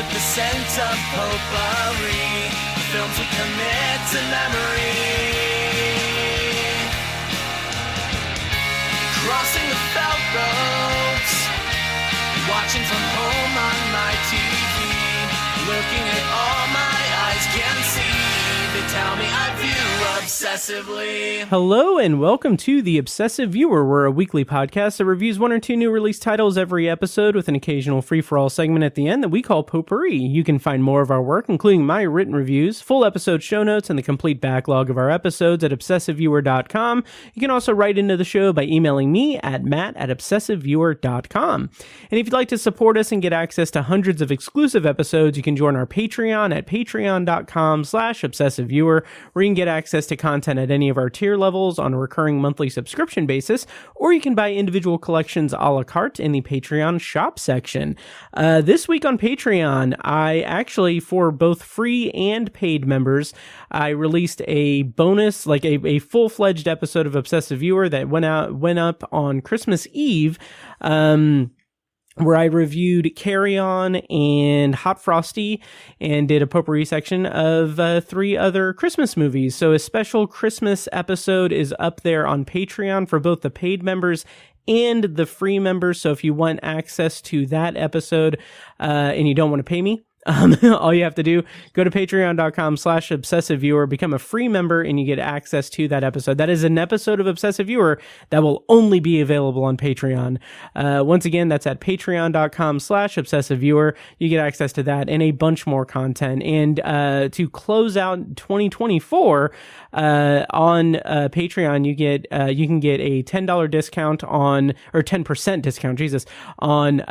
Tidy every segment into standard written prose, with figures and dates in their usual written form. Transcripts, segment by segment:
with the scent of potpourri, films we commit to memory. Crossing the felt roads, watching from home on my TV, looking at all my eyes can see. They tell me I view obsessively. Hello and welcome to The Obsessive Viewer. We're a weekly podcast that reviews one or two new release titles every episode with an occasional free-for-all segment at the end that we call Potpourri. You can find more of our work, including my written reviews, full episode show notes, and the complete backlog of our episodes at obsessiveviewer.com. You can also write into the show by emailing me at matt@obsessiveviewer.com. And if you'd like to support us and get access to hundreds of exclusive episodes, you can join our Patreon at patreon.com/obsessiveviewer, where you can get access to content at any of our tier levels on a recurring monthly subscription basis, or you can buy individual collections a la carte in the Patreon shop section. This week on Patreon, I actually, for both free and paid members, I released a bonus, like a full-fledged episode of Obsessive Viewer that went up on Christmas Eve, where I reviewed Carry On and Hot Frosty and did a potpourri section of three other Christmas movies. So a special Christmas episode is up there on Patreon for both the paid members and the free members. So if you want access to that episode and you don't want to pay me, all you have to do, go to patreon.com/obsessiveviewer, become a free member, and you get access to that episode. That is an episode of Obsessive Viewer that will only be available on Patreon. Once again, that's at patreon.com/obsessiveviewer. You get access to that and a bunch more content. And to close out 2024 on Patreon, you can get a $10 discount on, or 10% discount, Jesus, on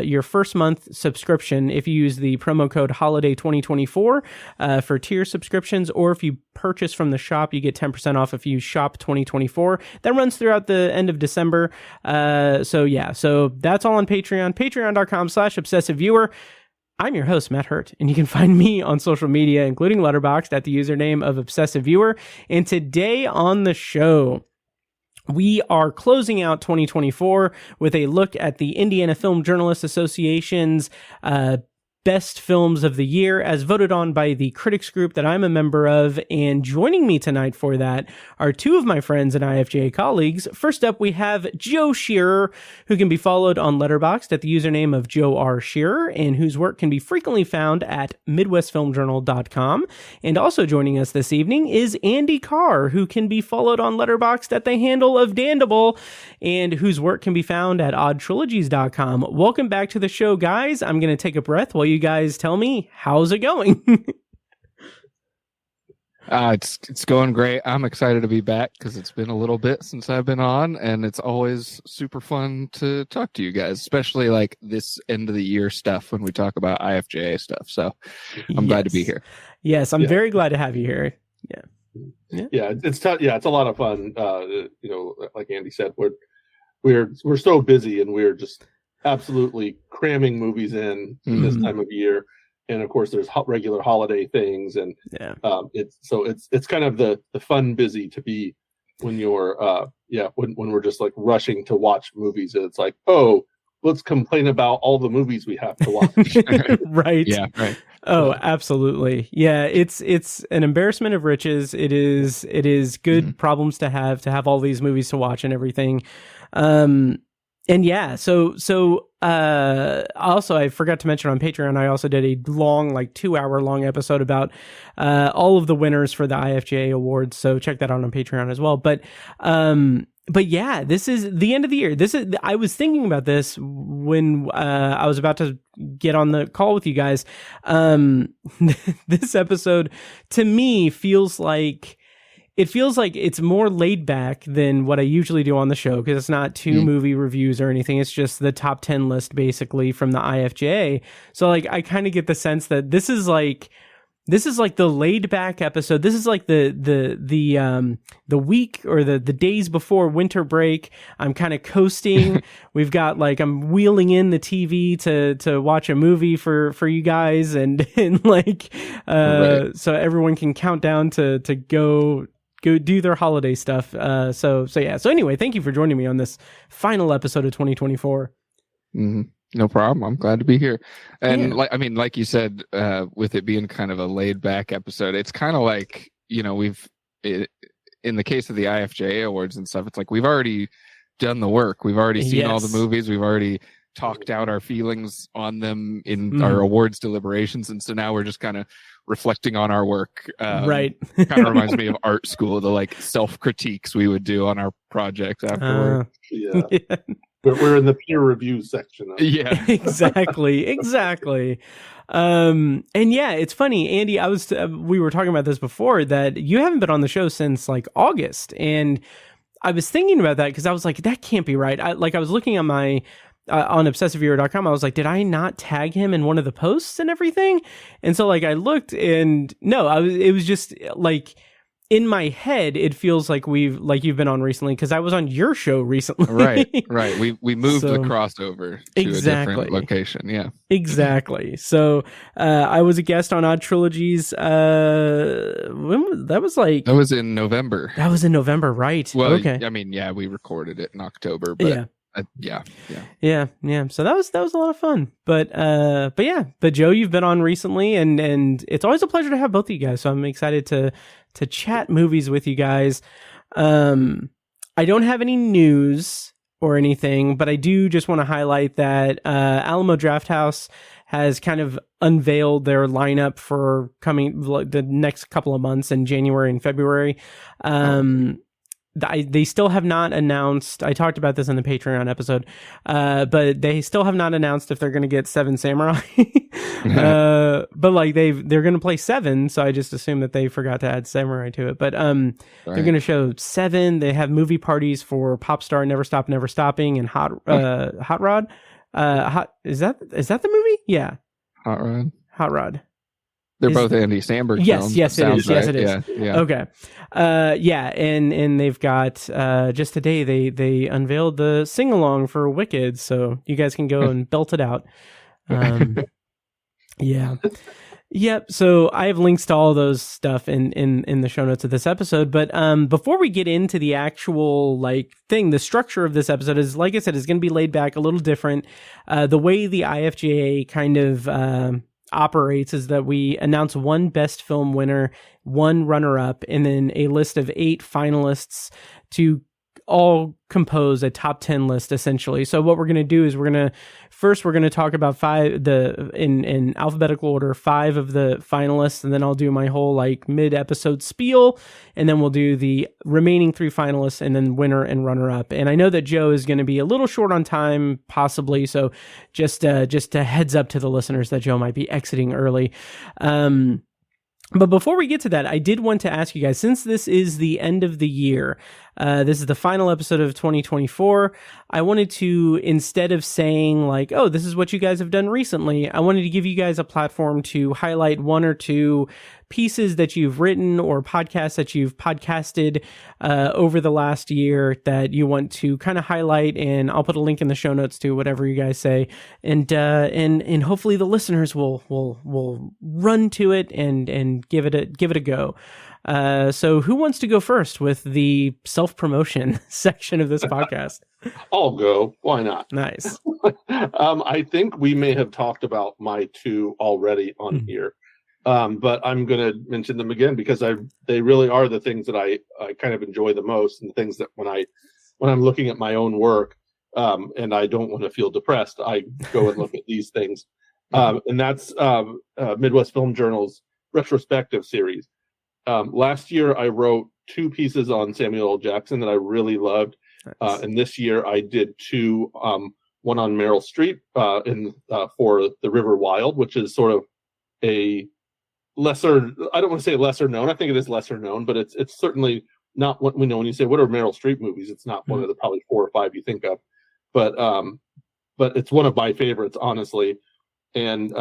your first month subscription if you use the promo code holiday 2024 for tier subscriptions, or if you purchase from the shop, you get 10% off if you shop 2024. That runs throughout the end of December. So that's all on Patreon, patreon.com/obsessiveviewer. I'm your host, Matt Hurt, and you can find me on social media, including Letterboxd, at the username of Obsessive Viewer. And today on the show, we are closing out 2024 with a look at the Indiana Film Journalists Association's best films of the year as voted on by the critics group that I'm a member of. And joining me tonight for that are two of my friends and IFJA colleagues. First up, we have Joe Shearer, who can be followed on Letterboxd at the username of Joe R. Shearer, and whose work can be frequently found at midwestfilmjournal.com. And also joining us this evening is Andy Carr, who can be followed on Letterboxd at the handle of Dandable, and whose work can be found at oddtrilogies.com. Welcome back to the show, guys. I'm going to take a breath while you guys tell me, how's it going? It's going great. I'm excited to be back because it's been a little bit since I've been on, and it's always super fun to talk to you guys, especially like this end of the year stuff when we talk about IFJA stuff. So I'm glad to be here. Yes, I'm very glad to have you here. Yeah, it's a lot of fun. Like Andy said, we're so busy, and we're just absolutely cramming movies in this time of year. And of course there's regular holiday things, and it's kind of the fun busy to be when you're when we're just like rushing to watch movies, and it's like, oh, let's complain about all the movies we have to watch. Right. Yeah, right. Oh, absolutely. Yeah, it's an embarrassment of riches. It is good problems to have all these movies to watch and everything. And yeah, so also I forgot to mention on Patreon, I also did a long, like 2-hour long episode about all of the winners for the IFJA awards. So check that out on Patreon as well. But yeah, this is the end of the year. I was thinking about this when I was about to get on the call with you guys. This episode to me feels like it's more laid back than what I usually do on the show, because it's not two movie reviews or anything. It's just the top 10 list basically from the IFJA. So like I kind of get the sense that this is like the laid back episode. This is like the week or the days before winter break. I'm kind of coasting. We've got like, I'm wheeling in the TV to watch a movie for you guys, and like right. So everyone can count down to go do their holiday stuff. So anyway, thank you for joining me on this final episode of 2024. Mm-hmm. No problem. I'm glad to be here. And Yeah. like you said, with it being kind of a laid back episode, it's kind of like, in the case of the IFJA awards and stuff, it's like we've already done the work. We've already seen all the movies. We've already talked out our feelings on them in our awards deliberations. And so now we're just kind of reflecting on our work. Right. Kind of reminds me of art school, the like self-critiques we would do on our projects afterward. Yeah. We're in the peer review section. Yeah, exactly. And yeah, it's funny, Andy, we were talking about this before, that you haven't been on the show since like August. And I was thinking about that because I was like, that can't be right. I was looking at my, on obsessiveviewer.com, I was like, did I not tag him in one of the posts and everything? And so like I looked, and no, it was just like in my head, it feels like you've been on recently because I was on your show recently. Right. We moved the crossover to a different location. Yeah, exactly. So I was a guest on Odd Trilogies. That was in November. That was in November, right? Well, okay. I mean, yeah, we recorded it in October, but yeah. Yeah. So that was a lot of fun. But Joe, you've been on recently, and it's always a pleasure to have both of you guys. So I'm excited to chat movies with you guys. I don't have any news or anything, but I do just want to highlight that Alamo Drafthouse has kind of unveiled their lineup for coming the next couple of months in January and February. They still have not announced, I talked about this in the Patreon episode, but they still have not announced if they're going to get Seven Samurai. But like they're going to play Seven, so I just assume that they forgot to add Samurai to it. But they're going to show Seven. They have movie parties for Popstar, Never Stop, Never Stopping, and Hot Rod. Is that the movie? Yeah. Hot Rod. They're both Andy Samberg films. Yes, it is. Right. Yes, it is. Yeah. Okay. And they've got just today they unveiled the sing along for Wicked, so you guys can go and belt it out. Yeah. Yep. So I have links to all those stuff in the show notes of this episode. But before we get into the actual the structure of this episode is, like I said, is going to be laid back, a little different. The way the IFJA kind of operates is that we announce one best film winner, one runner-up, and then a list of 8 finalists to all compose a top 10 list, essentially. So what we're going to do is we're going to talk about in alphabetical order, 5 of the finalists, and then I'll do my whole mid-episode spiel, and then we'll do the remaining 3 finalists, and then winner and runner-up. And I know that Joe is going to be a little short on time, possibly, so just a heads up to the listeners that Joe might be exiting early. But before we get to that, I did want to ask you guys, since this is the end of the year, this is the final episode of 2024, I wanted to, instead of saying oh, this is what you guys have done recently, I wanted to give you guys a platform to highlight 1 or 2 pieces that you've written or podcasts that you've podcasted over the last year that you want to kind of highlight, and I'll put a link in the show notes to whatever you guys say, and hopefully the listeners will run to it and give it a go. So who wants to go first with the self-promotion section of this podcast? I'll go. Why not? Nice. I think we may have talked about my 2 already on here. But I'm going to mention them again because they really are the things that I kind of enjoy the most, and the things that when I'm looking at my own work, and I don't want to feel depressed, I go and look at these things. And that's Midwest Film Journal's retrospective series. Last year I wrote 2 pieces on Samuel L. Jackson that I really loved. Nice. And this year I did 2, one on Meryl Streep for The River Wild, which is sort of a lesser, I don't want to say lesser known, I think it is lesser known, but it's certainly not what we know when you say what are Meryl Streep movies. It's not one of the probably 4 or 5 you think of, but it's one of my favorites, honestly. And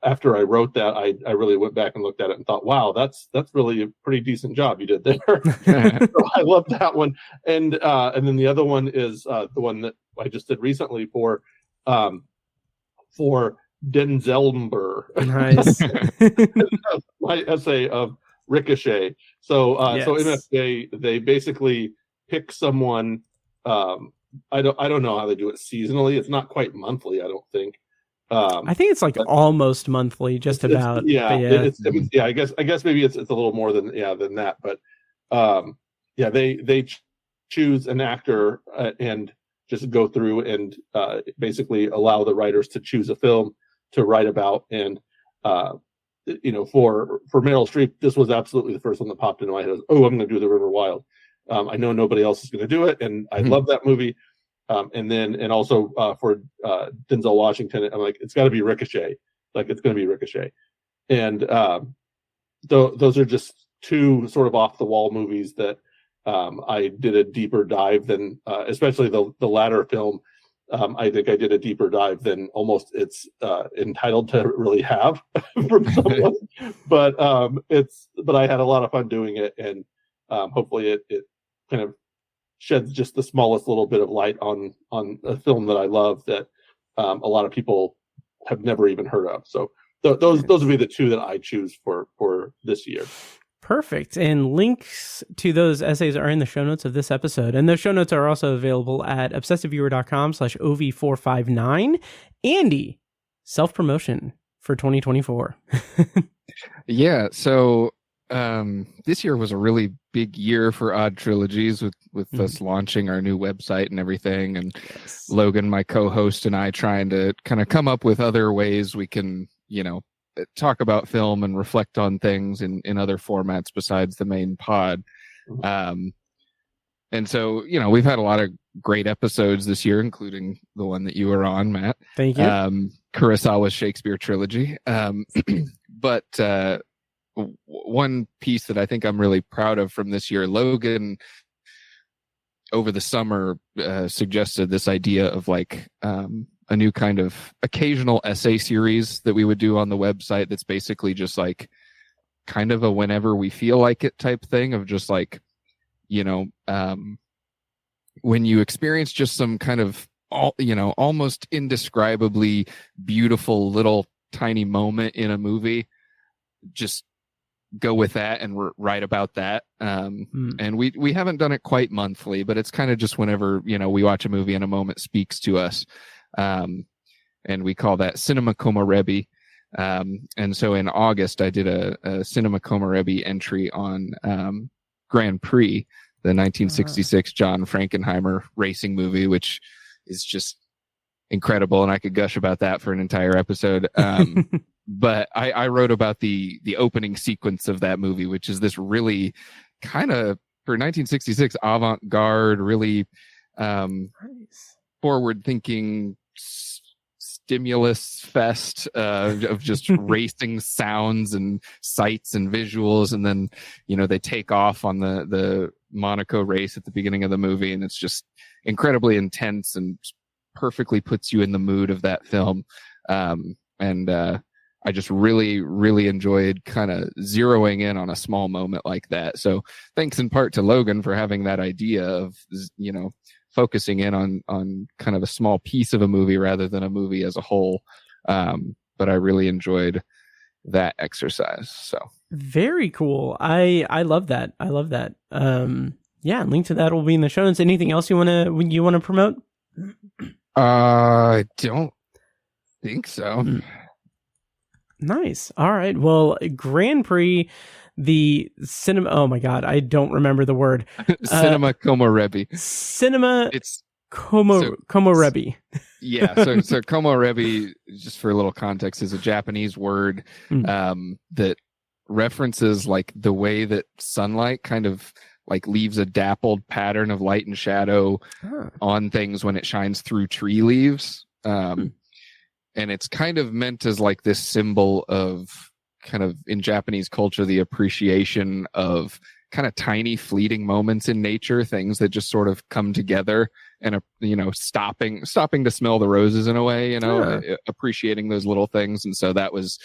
after I wrote that, I really went back and looked at it and thought, wow, that's really a pretty decent job you did there. So I love that one. And then the other one is the one that I just did recently for Denzelmber. Nice. My essay of Ricochet. So yes. So MFJ, they basically pick someone I don't know how they do it seasonally. It's not quite monthly, I don't think. I think it's like almost monthly, just about. I guess maybe it's a little more than that. But they choose an actor and just go through and basically allow the writers to choose a film to write about. And for Meryl Streep, this was absolutely the first one that popped into my head. I'm going to do The River Wild. I know nobody else is going to do it, and I love that movie. And also for Denzel Washington, I'm like, it's got to be Ricochet. Like, it's going to be Ricochet. And those are just two sort of off the wall movies that I did a deeper dive than, especially the latter film. I think I did a deeper dive than almost it's entitled to really have from someone. But I had a lot of fun doing it, and hopefully it kind of sheds just the smallest little bit of light on a film that I love that a lot of people have never even heard of. So those would be the two that I choose for this year. Perfect. And links to those essays are in the show notes of this episode. And those show notes are also available at obsessiveviewer.com/OV459. Andy, self-promotion for 2024. Yeah. So this year was a really big year for Odd Trilogies with us launching our new website and everything. And Logan, my co-host, and I trying to kind of come up with other ways we can, talk about film and reflect on things in other formats besides the main pod. And so, we've had a lot of great episodes this year, including the one that you were on, Matt. Thank you. Kurosawa's Shakespeare trilogy. But one piece that I think I'm really proud of from this year, Logan over the summer suggested this idea of like a new kind of occasional essay series that we would do on the website that's basically just like kind of a whenever we feel like it type thing of just like, when you experience just some kind of almost indescribably beautiful little tiny moment in a movie, just go with that and write about that. And we haven't done it quite monthly, but it's kind of just whenever, we watch a movie and a moment speaks to us. And we call that Cinema Komorebi. And so in August, I did a Cinema Komorebi entry on Grand Prix, the 1966 John Frankenheimer racing movie, which is just incredible. And I could gush about that for an entire episode. But I wrote about the opening sequence of that movie, which is this really kind of, for 1966, avant-garde, really forward-thinking stimulus fest of just racing sounds and sights and visuals. And then, they take off on the Monaco race at the beginning of the movie, and it's just incredibly intense and perfectly puts you in the mood of that film. I just really, really enjoyed kind of zeroing in on a small moment like that. So thanks in part to Logan for having that idea of, focusing in on kind of a small piece of a movie rather than a movie as a whole. But I really enjoyed that exercise. So very cool. I love that. I love that. Link to that will be in the show notes. Anything else you want to promote? I don't think so. Nice. All right. Well, Grand Prix, the cinema. Oh my God, I don't remember the word. Cinema Komorebi. It's Komorebi. Yeah. So Komorebi, just for a little context, is a Japanese word that references like the way that sunlight kind of like leaves a dappled pattern of light and shadow on things when it shines through tree leaves. And it's kind of meant as like this symbol of kind of in Japanese culture, the appreciation of kind of tiny fleeting moments in nature, things that just sort of come together and, stopping to smell the roses in a way, appreciating those little things. And so that was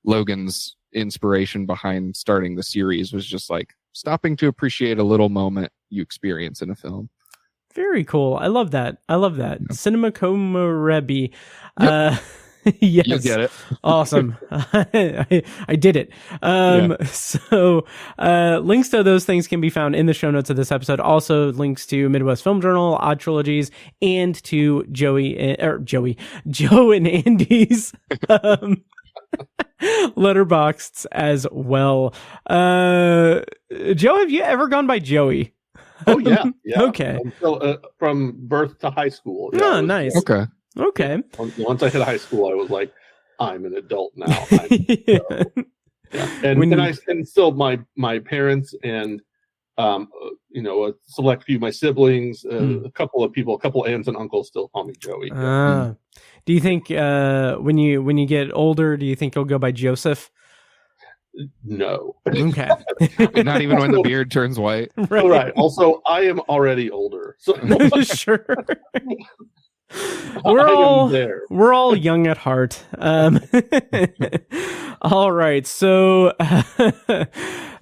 Logan's inspiration behind starting the series, was just like stopping to appreciate a little moment you experience in a film. Very cool. I love that. Yep. Cinema Komorebi. Yes. You get it. Awesome. I did it. So links to those things can be found in the show notes of this episode. Also links to Midwest Film Journal, Odd Trilogies, and to Joe and Andy's Letterboxd as well. Joe, have you ever gone by Joey? Oh yeah. Okay. From birth to high school. Yeah, Oh, nice. Okay. Once I hit high school, I was like, I'm an adult now. And still my parents and a select few of my siblings, a couple aunts and uncles still call me Joey. Do you think when you get older, do you think you'll go by Joseph? No. Okay. Not even when the beard turns white. Right. Also, I am already older. So sure. We're all young at heart. All right. So so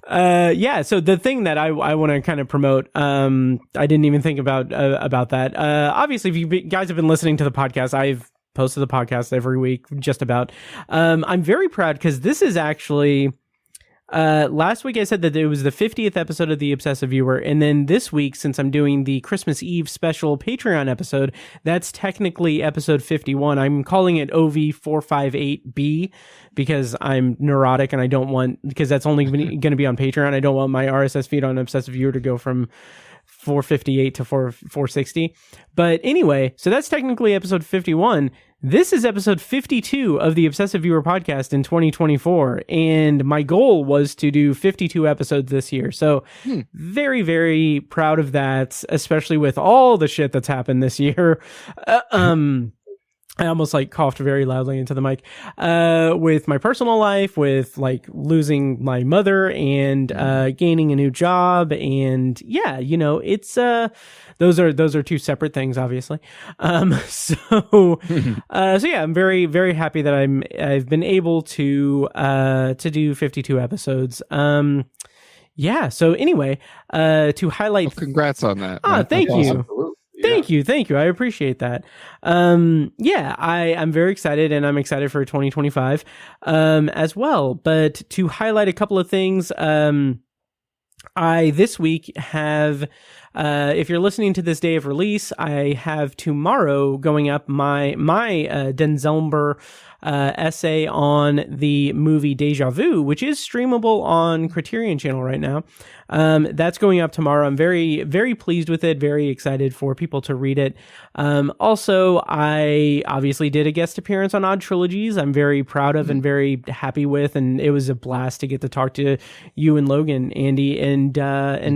the thing that I want to kind of promote, I didn't even think about that. Obviously, if you guys have been listening to the podcast, I've posted the podcast every week, just about. I'm very proud because this is actually, last week I said that it was the 50th episode of The Obsessive Viewer, and then this week, since I'm doing the Christmas Eve special Patreon episode, that's technically episode 51. I'm calling it OV458B because I'm neurotic and I don't want, because that's only going to be on Patreon. I don't want my RSS feed on Obsessive Viewer to go from 458 to 460. But anyway, so that's technically episode 51. This is episode 52 of the Obsessive Viewer podcast in 2024. And my goal was to do 52 episodes this year. So very, very proud of that, especially with all the shit that's happened this year. I almost coughed very loudly into the mic, with my personal life, with losing my mother and, gaining a new job. And it's, those are two separate things, obviously. So I'm very, very happy that I've been able to do 52 episodes. So anyway, to highlight. Well, congrats on that. Thank you. Absolutely. Thank you. I appreciate that. I'm very excited, and I'm excited for 2025 as well. But to highlight a couple of things, I this week have, if you're listening to this day of release, I have tomorrow going up my Denzelmer essay on the movie Deja Vu, which is streamable on Criterion Channel right now. That's going up tomorrow. I'm very, very pleased with it. Very excited for people to read it. Also, I obviously did a guest appearance on Odd Trilogies. I'm very proud of and very happy with, and it was a blast to get to talk to you and Logan, Andy, and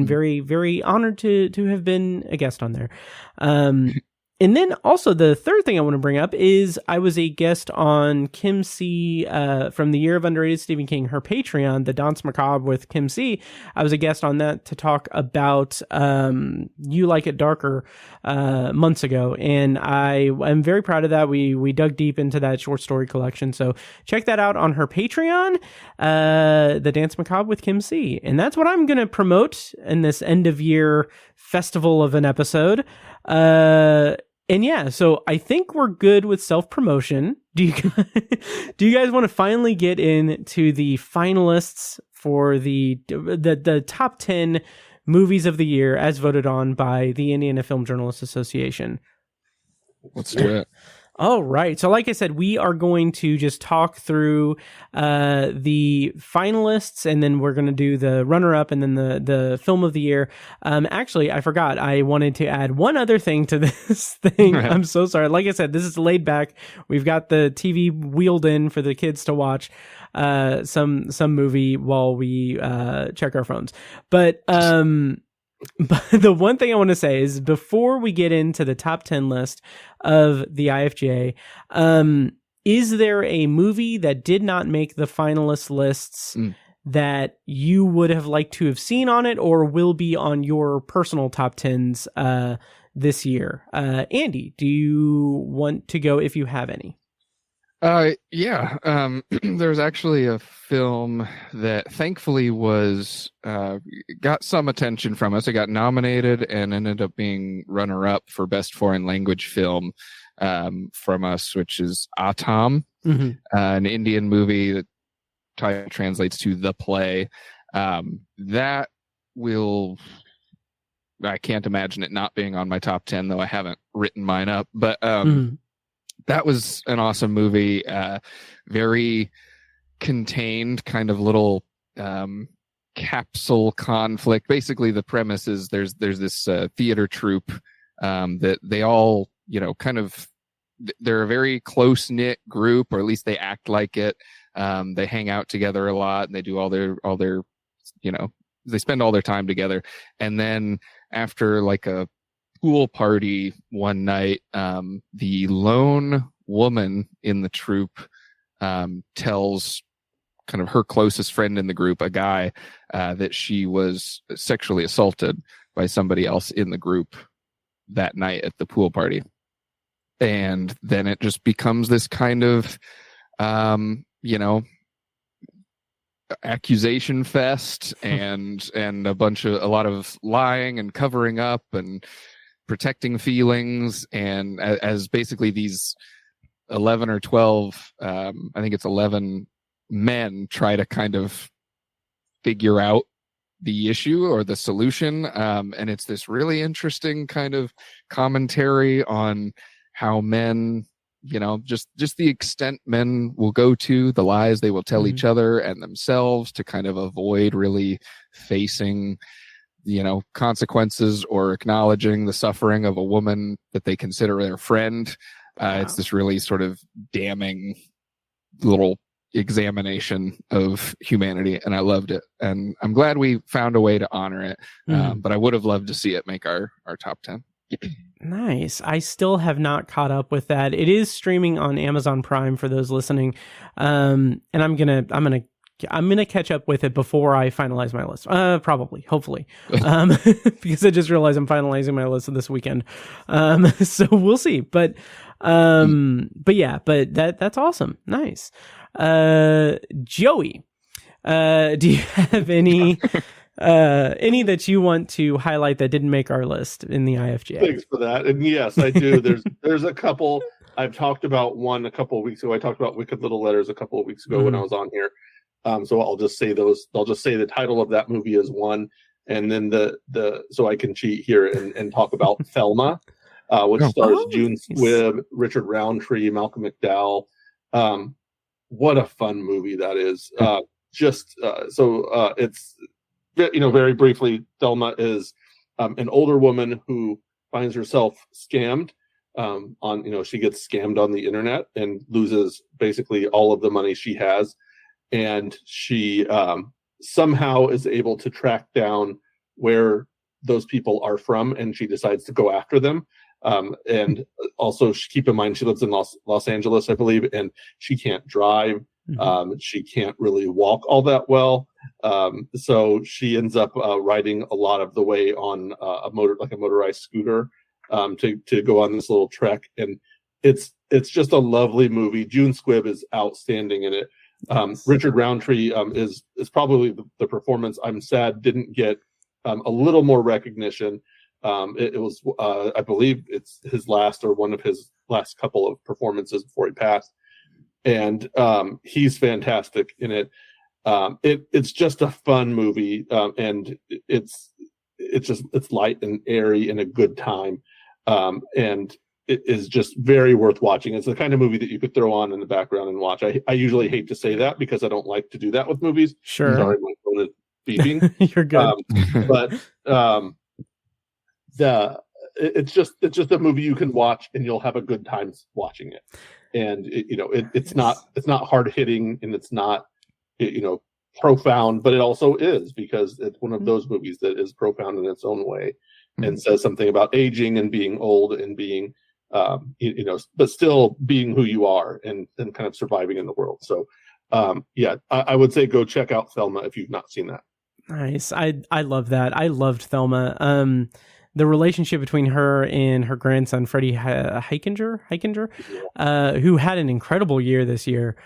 very, very honored to have been a guest on there. And then also the third thing I want to bring up is I was a guest on Kim C from the Year of Underrated Stephen King, her Patreon, the Danse Macabre with Kim C. I was a guest on that to talk about You Like It Darker months ago, and I'm very proud of that. We dug deep into that short story collection, so check that out on her Patreon, the Danse Macabre with Kim C. And that's what I'm going to promote in this end of year festival of an episode. So I think we're good with self-promotion. Do you guys want to finally get into the finalists for the top 10 movies of the year as voted on by the Indiana Film Journalists Association? Let's do it. All right. So like I said, we are going to just talk through the finalists, and then we're going to do the runner-up and then the film of the year. Actually, I forgot. I wanted to add one other thing to this thing. Right. I'm so sorry. Like I said, this is laid back. We've got the TV wheeled in for the kids to watch some movie while we check our phones. But the one thing I want to say is before we get into the top 10 list of the IFJA, is there a movie that did not make the finalist lists that you would have liked to have seen on it or will be on your personal top 10s this year? Andy, do you want to go if you have any? There's actually a film that thankfully got some attention from us. It got nominated and ended up being runner-up for Best Foreign Language Film from us, which is Atom. an Indian movie that translates to The Play. That will, I can't imagine it not being on my top 10, though I haven't written mine up. But that was an awesome movie. Very contained, kind of little capsule conflict. Basically, the premise is there's this theater troupe that they all, kind of, they're a very close-knit group, or at least they act like it. They hang out together a lot, and they do all their they spend all their time together. And then after like a pool party one night, the lone woman in the troupe tells kind of her closest friend in the group, a guy, that she was sexually assaulted by somebody else in the group that night at the pool party. And then it just becomes this kind of, accusation fest and a lot of lying and covering up and protecting feelings. And as basically these 11 or 12, I think it's 11 men try to kind of figure out the issue or the solution. And it's this really interesting kind of commentary on how men, just the extent men will go to, the lies they will tell each other and themselves to kind of avoid really facing, consequences or acknowledging the suffering of a woman that they consider their friend. It's this really sort of damning little examination of humanity, and I loved it. And I'm glad we found a way to honor it. But I would have loved to see it make our top 10. Nice. I still have not caught up with that. It is streaming on Amazon Prime for those listening. And I'm gonna catch up with it before I finalize my list. Probably, hopefully. Because I just realized I'm finalizing my list this weekend. So we'll see. But that's awesome. Nice. Joey, do you have any that you want to highlight that didn't make our list in the IFJA? Thanks for that. And yes, I do. There's a couple. I've talked about one a couple of weeks ago. I talked about Wicked Little Letters a couple of weeks ago when I was on here. So I'll just say those. I'll just say the title of that movie is one, and then so I can cheat here and talk about Thelma, which stars June Squibb, Richard Roundtree, Malcolm McDowell. What a fun movie that is. It's, very briefly, Thelma is an older woman who finds herself scammed she gets scammed on the internet and loses basically all of the money she has. And she somehow is able to track down where those people are from, and she decides to go after them. And also, keep in mind, she lives in Los Angeles, I believe, and she can't drive. She can't really walk all that well. So she ends up riding a lot of the way on a motorized scooter to go on this little trek. And it's just a lovely movie. June Squibb is outstanding in it. Richard Roundtree is probably the performance I'm sad didn't get a little more recognition. It was I believe it's his last or one of his last couple of performances before he passed, and he's fantastic in it. It's just a fun movie, and it's light and airy and a good time, and it is just very worth watching. It's the kind of movie that you could throw on in the background and watch. I usually hate to say that because I don't like to do that with movies. Sure. Sorry, my phone is beeping. You're good. It's just a movie you can watch and you'll have a good time watching it. And it's not hard hitting and it's not profound, but it also is, because it's one of those movies that is profound in its own way and says something about aging and being old and being but still being who you are and kind of surviving in the world. So I would say go check out Thelma if you've not seen that. Nice. I love that. I loved Thelma. The relationship between her and her grandson, Freddie Heikinger, who had an incredible year this year.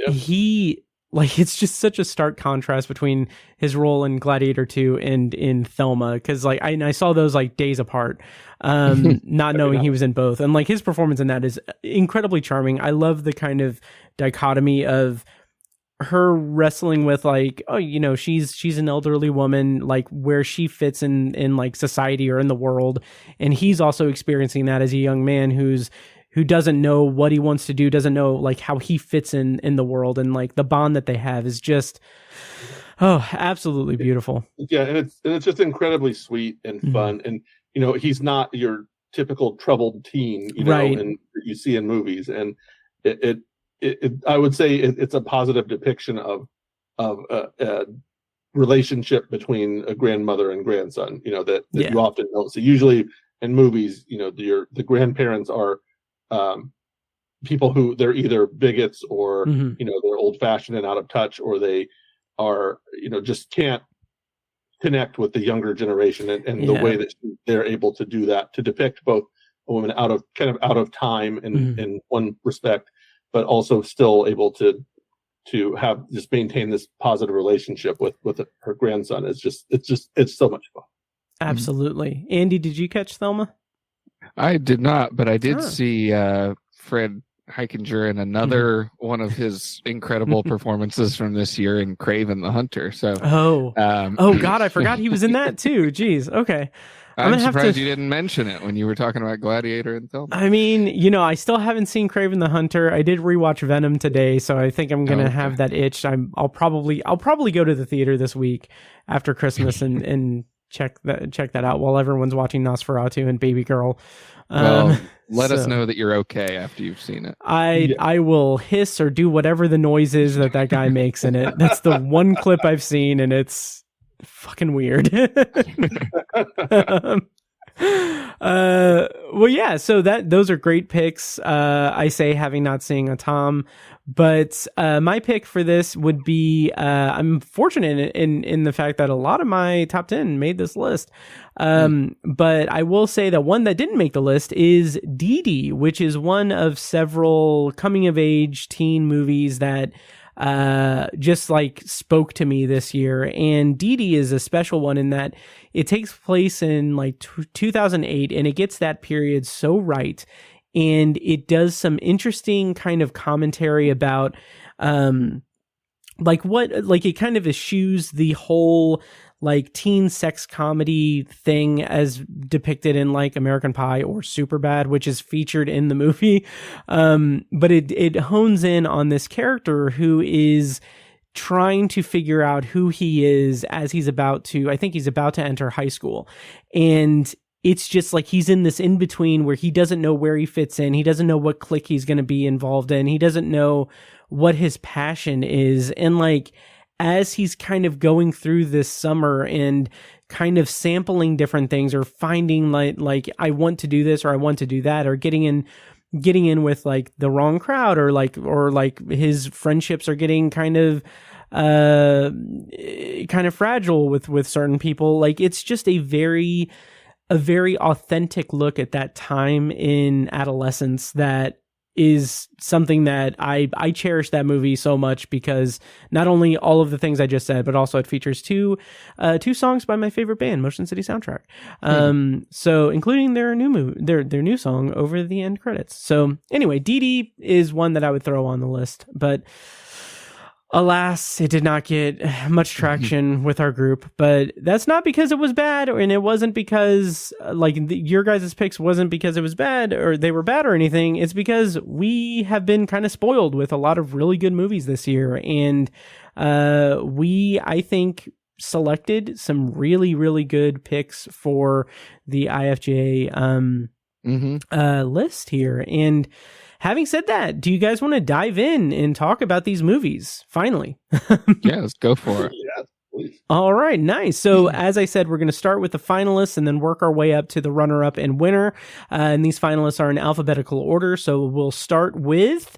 He like, it's just such a stark contrast between his role in Gladiator 2 and in Thelma, because like I saw those like days apart, not knowing he was in both, and like his performance in that is incredibly charming. I love the kind of dichotomy of her wrestling with like, oh, you know, she's an elderly woman, like where she fits in like society or in the world, and he's also experiencing that as a young man who doesn't know what he wants to do, doesn't know like how he fits in the world, and like the bond that they have is just absolutely beautiful. Yeah, and it's just incredibly sweet and fun, and you know, he's not your typical troubled teen, you know, and you see in movies, and it I would say it's a positive depiction of a relationship between a grandmother and grandson, you know, that you often don't see. Usually in movies, you know, the grandparents are people who they're either bigots or you know, they're old fashioned and out of touch, or they are, you know, just can't connect with the younger generation, and the way that they're able to do that, to depict both a woman out of time in one respect, but also still able to have just maintain this positive relationship with her grandson. It's so much fun. Absolutely. Andy, did you catch Thelma? I did not, but I did see Fred Heikinger in another one of his incredible performances from this year in Kraven the Hunter. So, God, I forgot he was in that too. Jeez. Okay. I'm surprised you didn't mention it when you were talking about Gladiator and Thelma. I mean, you know, I still haven't seen Kraven the Hunter. I did rewatch Venom today, so I think I'm gonna have that itch. I'll probably go to the theater this week after Christmas and check that out while everyone's watching Nosferatu and Babygirl. Well, let us know that you're okay after you've seen it. I will hiss or do whatever the noise is that guy makes in it. That's the one clip I've seen, and it's fucking weird. Well, yeah, so those are great picks. I say, having not seen a Tom, but my pick for this would be, I'm fortunate in the fact that a lot of my top 10 made this list. But I will say that one that didn't make the list is Dee Dee, which is one of several coming of age teen movies that just like spoke to me this year. And Dee Dee is a special one in that it takes place in like 2008, and it gets that period so right. And it does some interesting kind of commentary about, it kind of eschews the whole like teen sex comedy thing as depicted in like American Pie or Superbad, which is featured in the movie. But it hones in on this character who is trying to figure out who he is as he's about to enter high school. And it's just like he's in this in between where he doesn't know where he fits in. He doesn't know what clique he's going to be involved in. He doesn't know what his passion is. And like, as he's kind of going through this summer and kind of sampling different things, or finding like I want to do this or I want to do that, or getting in with like the wrong crowd, or like his friendships are getting kind of fragile with certain people. Like, it's just a very authentic look at that time in adolescence that is something that I cherish that movie so much, because not only all of the things I just said, but also it features two songs by my favorite band, Motion City Soundtrack. So including their new song over the end credits. So anyway, Dee Dee is one that I would throw on the list, but alas, it did not get much traction with our group. But that's not because it was bad, and it wasn't because your guys' picks wasn't because it was bad or they were bad or anything. It's because we have been kind of spoiled with a lot of really good movies this year, and I think selected some really, really good picks for the IFJA list here. And having said that, do you guys want to dive in and talk about these movies finally? Yeah, let's go for it. Yeah, please. All right, nice. So as I said, we're going to start with the finalists and then work our way up to the runner-up and winner. And these finalists are in alphabetical order. So we'll start with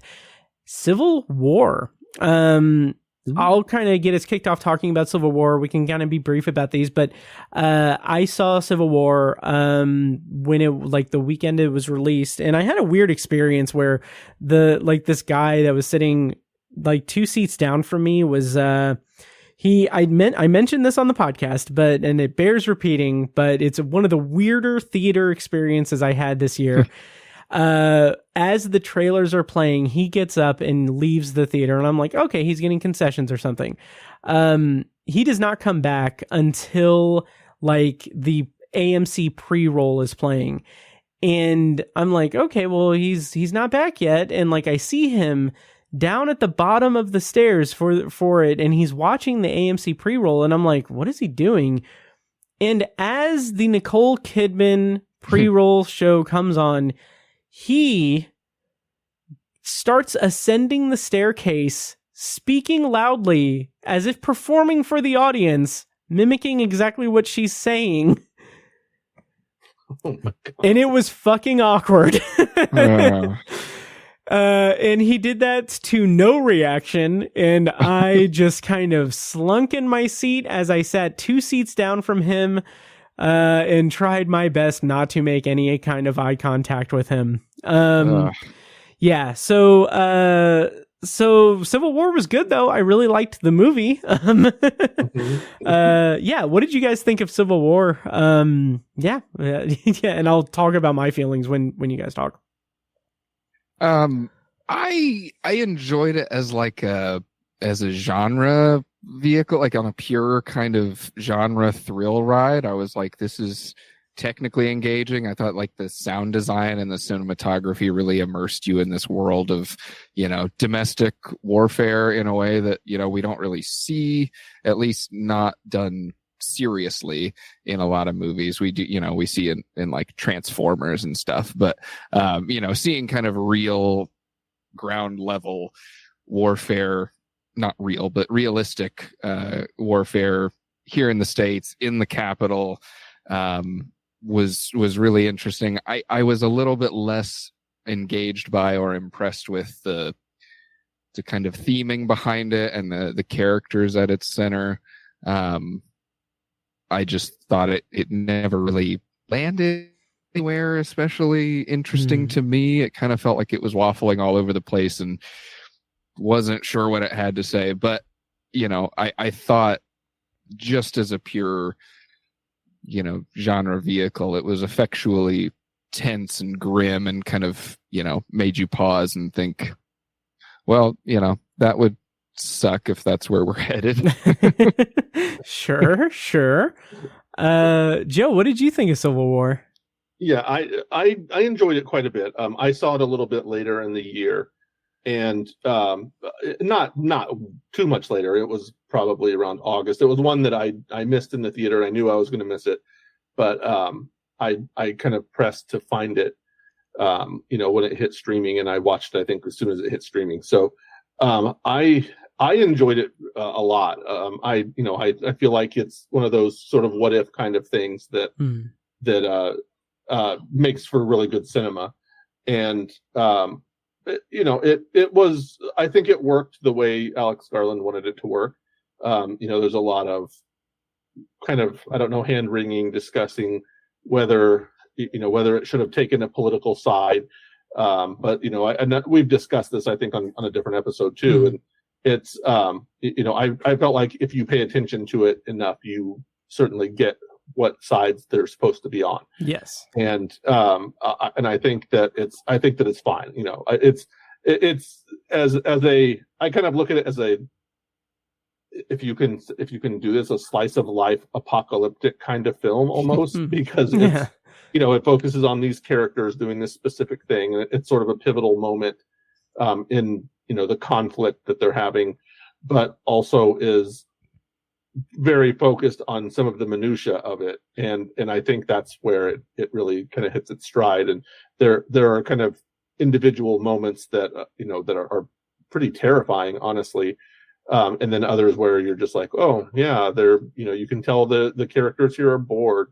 Civil War. I'll kind of get us kicked off talking about Civil War. We can kind of be brief about these, but I saw Civil War when it the weekend it was released, and I had a weird experience where this guy that was sitting like 2 seats down from me was I mentioned this on the podcast, and it bears repeating, but it's one of the weirder theater experiences I had this year. As the trailers are playing, he gets up and leaves the theater, and I'm like, okay, he's getting concessions or something. He does not come back until like the AMC pre-roll is playing. And I'm like, okay, well, he's not back yet. And like, I see him down at the bottom of the stairs for it, and he's watching the AMC pre-roll, and I'm like, what is he doing? And as the Nicole Kidman pre-roll show comes on, he starts ascending the staircase, speaking loudly as if performing for the audience, mimicking exactly what she's saying. Oh my God. And it was fucking awkward. And he did that to no reaction, and I just kind of slunk in my seat as I sat 2 seats down from him, and tried my best not to make any kind of eye contact with him. Yeah, so Civil War was good, though. I really liked the movie. Yeah, what did you guys think of Civil War? Yeah, and I'll talk about my feelings when you guys talk. I enjoyed it as like as a genre vehicle, like on a pure kind of genre thrill ride. I was like, this is technically engaging. I thought like the sound design and the cinematography really immersed you in this world of, domestic warfare in a way that, we don't really see, at least not done seriously in a lot of movies. We do, we see in like Transformers and stuff, but, seeing kind of real ground level warfare, not real, but realistic, warfare here in the States, in the Capitol, was really interesting. I was a little bit less engaged by or impressed with the kind of theming behind it and the characters at its center. I just thought it never really landed anywhere especially interesting to me. It kind of felt like it was waffling all over the place and wasn't sure what it had to say. But, I thought just as a pure, genre vehicle, it was effectually tense and grim and kind of, made you pause and think, well, that would suck if that's where we're headed. Sure. Joe, what did you think of Civil War? Yeah, I enjoyed it quite a bit. I saw it a little bit later in the year, and not too much later. It was probably around August. It was one that I missed in the theater. I knew I was going to miss it, but I kind of pressed to find it, when it hit streaming, and I watched it, I think, as soon as it hit streaming. So I enjoyed it a lot. I feel like it's one of those sort of what if kind of things that makes for really good cinema. And it was, I think it worked the way Alex Garland wanted it to work. There's a lot of kind of, I don't know, hand wringing, discussing whether it should have taken a political side. But we've discussed this, I think, on a different episode too. And it's, I felt like if you pay attention to it enough, you certainly get what sides they're supposed to be on. Yes. And I think that it's fine. It's as a, I kind of look at it as a, if you can do this, a slice of life apocalyptic kind of film almost, because it's, it focuses on these characters doing this specific thing. And it's sort of a pivotal moment in, the conflict that they're having, but also is very focused on some of the minutia of it. And I think that's where it really kind of hits its stride. And there are kind of individual moments that, that are pretty terrifying, honestly. And then others where you're just like, oh yeah, they're, you can tell the characters here are bored,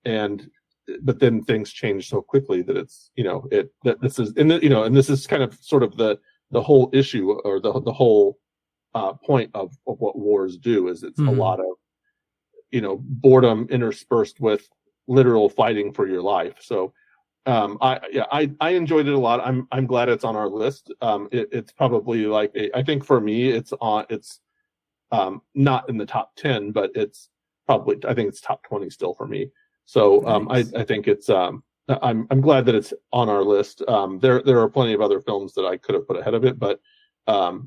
but then things change so quickly that it's, that this is, and this is kind of sort of the whole issue, or the whole point of what wars do, is it's a lot of, boredom interspersed with literal fighting for your life. So I enjoyed it a lot. I'm glad it's on our list. It's probably like I think for me it's not in the top 10, but it's probably, I think it's top 20 still for me. So Nice. I think it's I'm glad that it's on our list. There are plenty of other films that I could have put ahead of it, but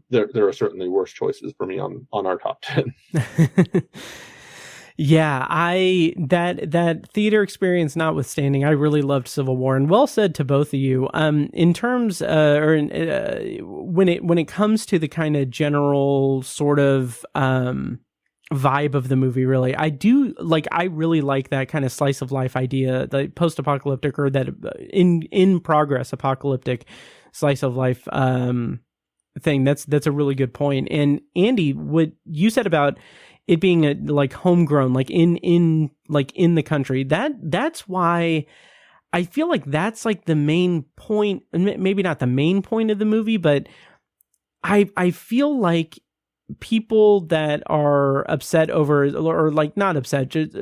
there are certainly worse choices for me on our top 10. Yeah, that theater experience notwithstanding, I really loved Civil War, and well said to both of you. In terms, when it comes to the kind of general sort of vibe of the movie, really, I really like that kind of slice of life idea, the post-apocalyptic or that in progress apocalyptic slice of life thing. That's a really good point. And Andy, what you said about it being like homegrown, like in the country, that's why I feel like that's like the main point, maybe not the main point of the movie, but I feel like people that are upset over, or like not upset, just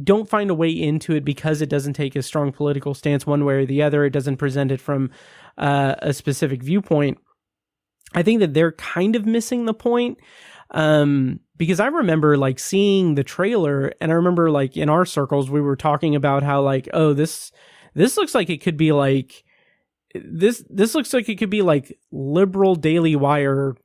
don't find a way into it because it doesn't take a strong political stance one way or the other. It doesn't present it from a specific viewpoint. I think that they're kind of missing the point. Because I remember like seeing the trailer, and I remember like in our circles we were talking about how like, oh, this looks like it could be like this looks like it could be like liberal Daily Wire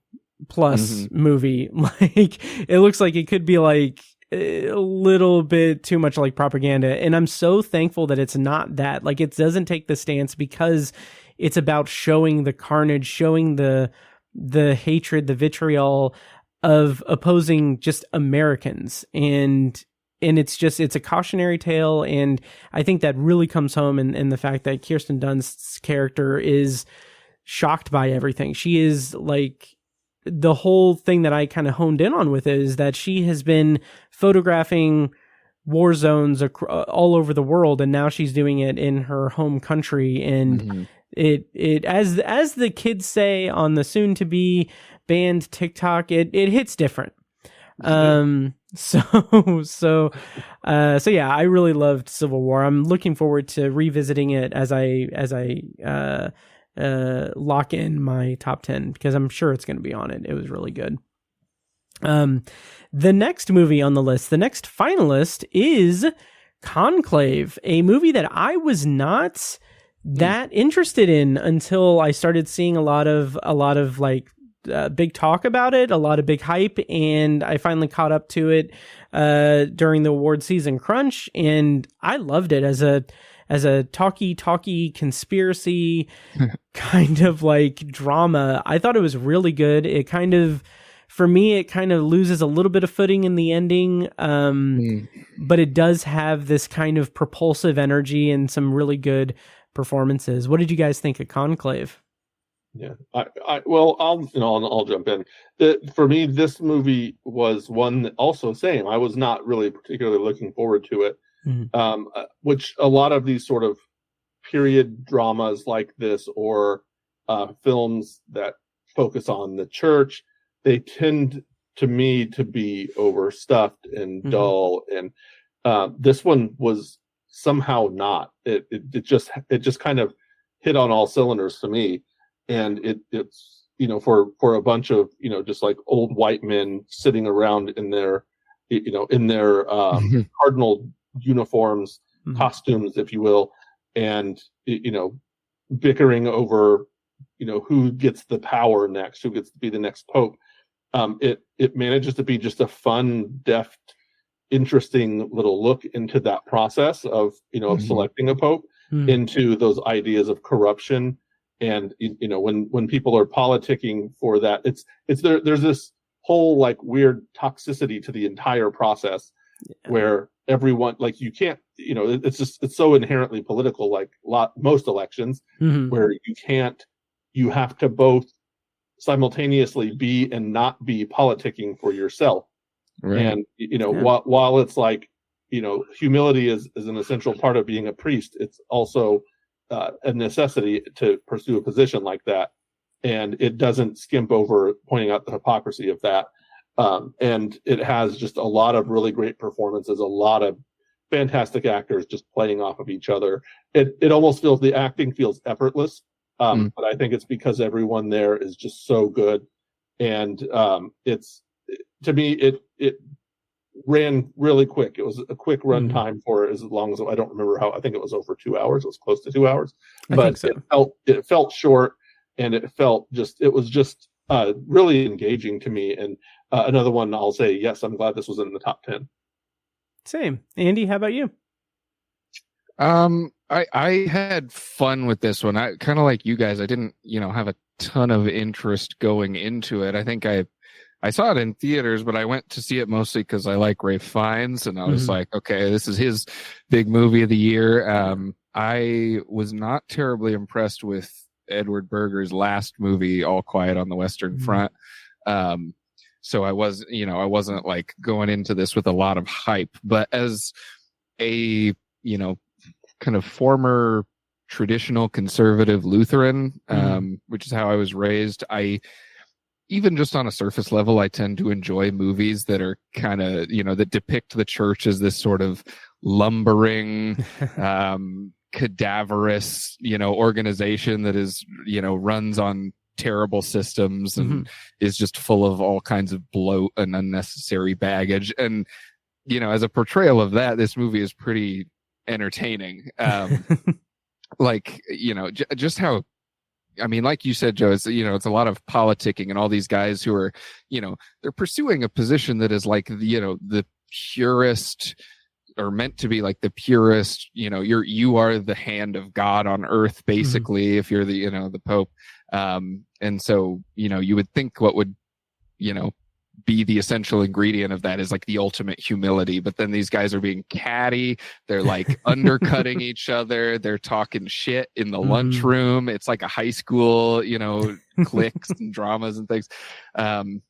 plus movie. Like it looks like it could be like a little bit too much like propaganda, and I'm so thankful that it's not that. Like it doesn't take the stance because it's about showing the carnage, showing the hatred, the vitriol of opposing just Americans, and it's a cautionary tale, and I think that really comes home in the fact that Kirsten Dunst's character is shocked by everything. She is like, the whole thing that I kind of honed in on with it is that she has been photographing war zones all over the world, and now she's doing it in her home country, and it as the kids say on the soon to be banned TikTok, it hits different. So yeah, I really loved Civil War. I'm looking forward to revisiting it as I lock in my top 10, because I'm sure it's going to be on it. It was really good. The next movie on the list, the next finalist is Conclave, a movie that I was not that interested in until I started seeing a lot of like big talk about it, a lot of big hype, and I finally caught up to it during the award season crunch, and I loved it as a talky conspiracy kind of like drama. I thought it was really good. It kind of, for me, it kind of loses a little bit of footing in the ending, but it does have this kind of propulsive energy and some really good performances. What did you guys think of Conclave? Yeah, I'll jump in. For me, this movie was one that also same. I was not really particularly looking forward to it, which a lot of these sort of period dramas like this, or films that focus on the church, they tend to me to be overstuffed and dull. And this one was somehow not. It just kind of hit on all cylinders to me. And it's for a bunch of just like old white men sitting around in their cardinal uniforms, costumes, if you will, and bickering over who gets the power next, who gets to be the next pope. It manages to be just a fun, deft, interesting little look into that process of of selecting a pope, into those ideas of corruption. And when people are politicking for that, there's this whole like weird toxicity to the entire process, where everyone, like, you can't, it's so inherently political, like most elections, where you have to both simultaneously be and not be politicking for yourself. Right. And while it's like humility is an essential part of being a priest, it's also a necessity to pursue a position like that, and it doesn't skimp over pointing out the hypocrisy of that. And it has just a lot of really great performances, a lot of fantastic actors just playing off of each other. It almost feels, the acting feels effortless, but I think it's because everyone there is just so good. And it's, to me, it ran really quick. It was a quick run time for as long as, I don't remember how, I think it was over 2 hours. It was close to 2 hours, but it felt short, and it was just really engaging to me. And another one, I'll say, yes, I'm glad this was in the top 10. Same. Andy, how about you? I had fun with this one. I kind of like you guys. I didn't, have a ton of interest going into it. I think I saw it in theaters, but I went to see it mostly because I like Ralph Fiennes, and I was like, okay, this is his big movie of the year. I was not terribly impressed with Edward Berger's last movie, All Quiet on the Western Front. So I wasn't like going into this with a lot of hype, but as a, kind of former traditional conservative Lutheran, which is how I was raised, even just on a surface level, I tend to enjoy movies that are kind of, that depict the church as this sort of lumbering, cadaverous, organization that is, runs on terrible systems and is just full of all kinds of bloat and unnecessary baggage. And, as a portrayal of that, this movie is pretty entertaining. Just how, like you said, Joe, it's, it's a lot of politicking, and all these guys who are, they're pursuing a position that is like, the purest, or meant to be like the purest, you are the hand of God on earth, basically, if you're the, the Pope. And so, you would think what would, be the essential ingredient of that is like the ultimate humility. But then these guys are being catty. They're like undercutting each other. They're talking shit in the lunchroom. It's like a high school, cliques and dramas and things. And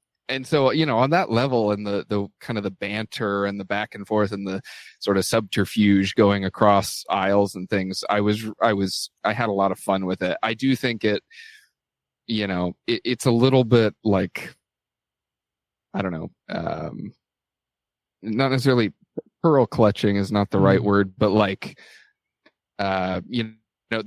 so, on that level, and the kind of the banter and the back and forth and the sort of subterfuge going across aisles and things, I had a lot of fun with it. I do think it's a little bit like, I don't know, not necessarily pearl clutching is not the right word, but like, the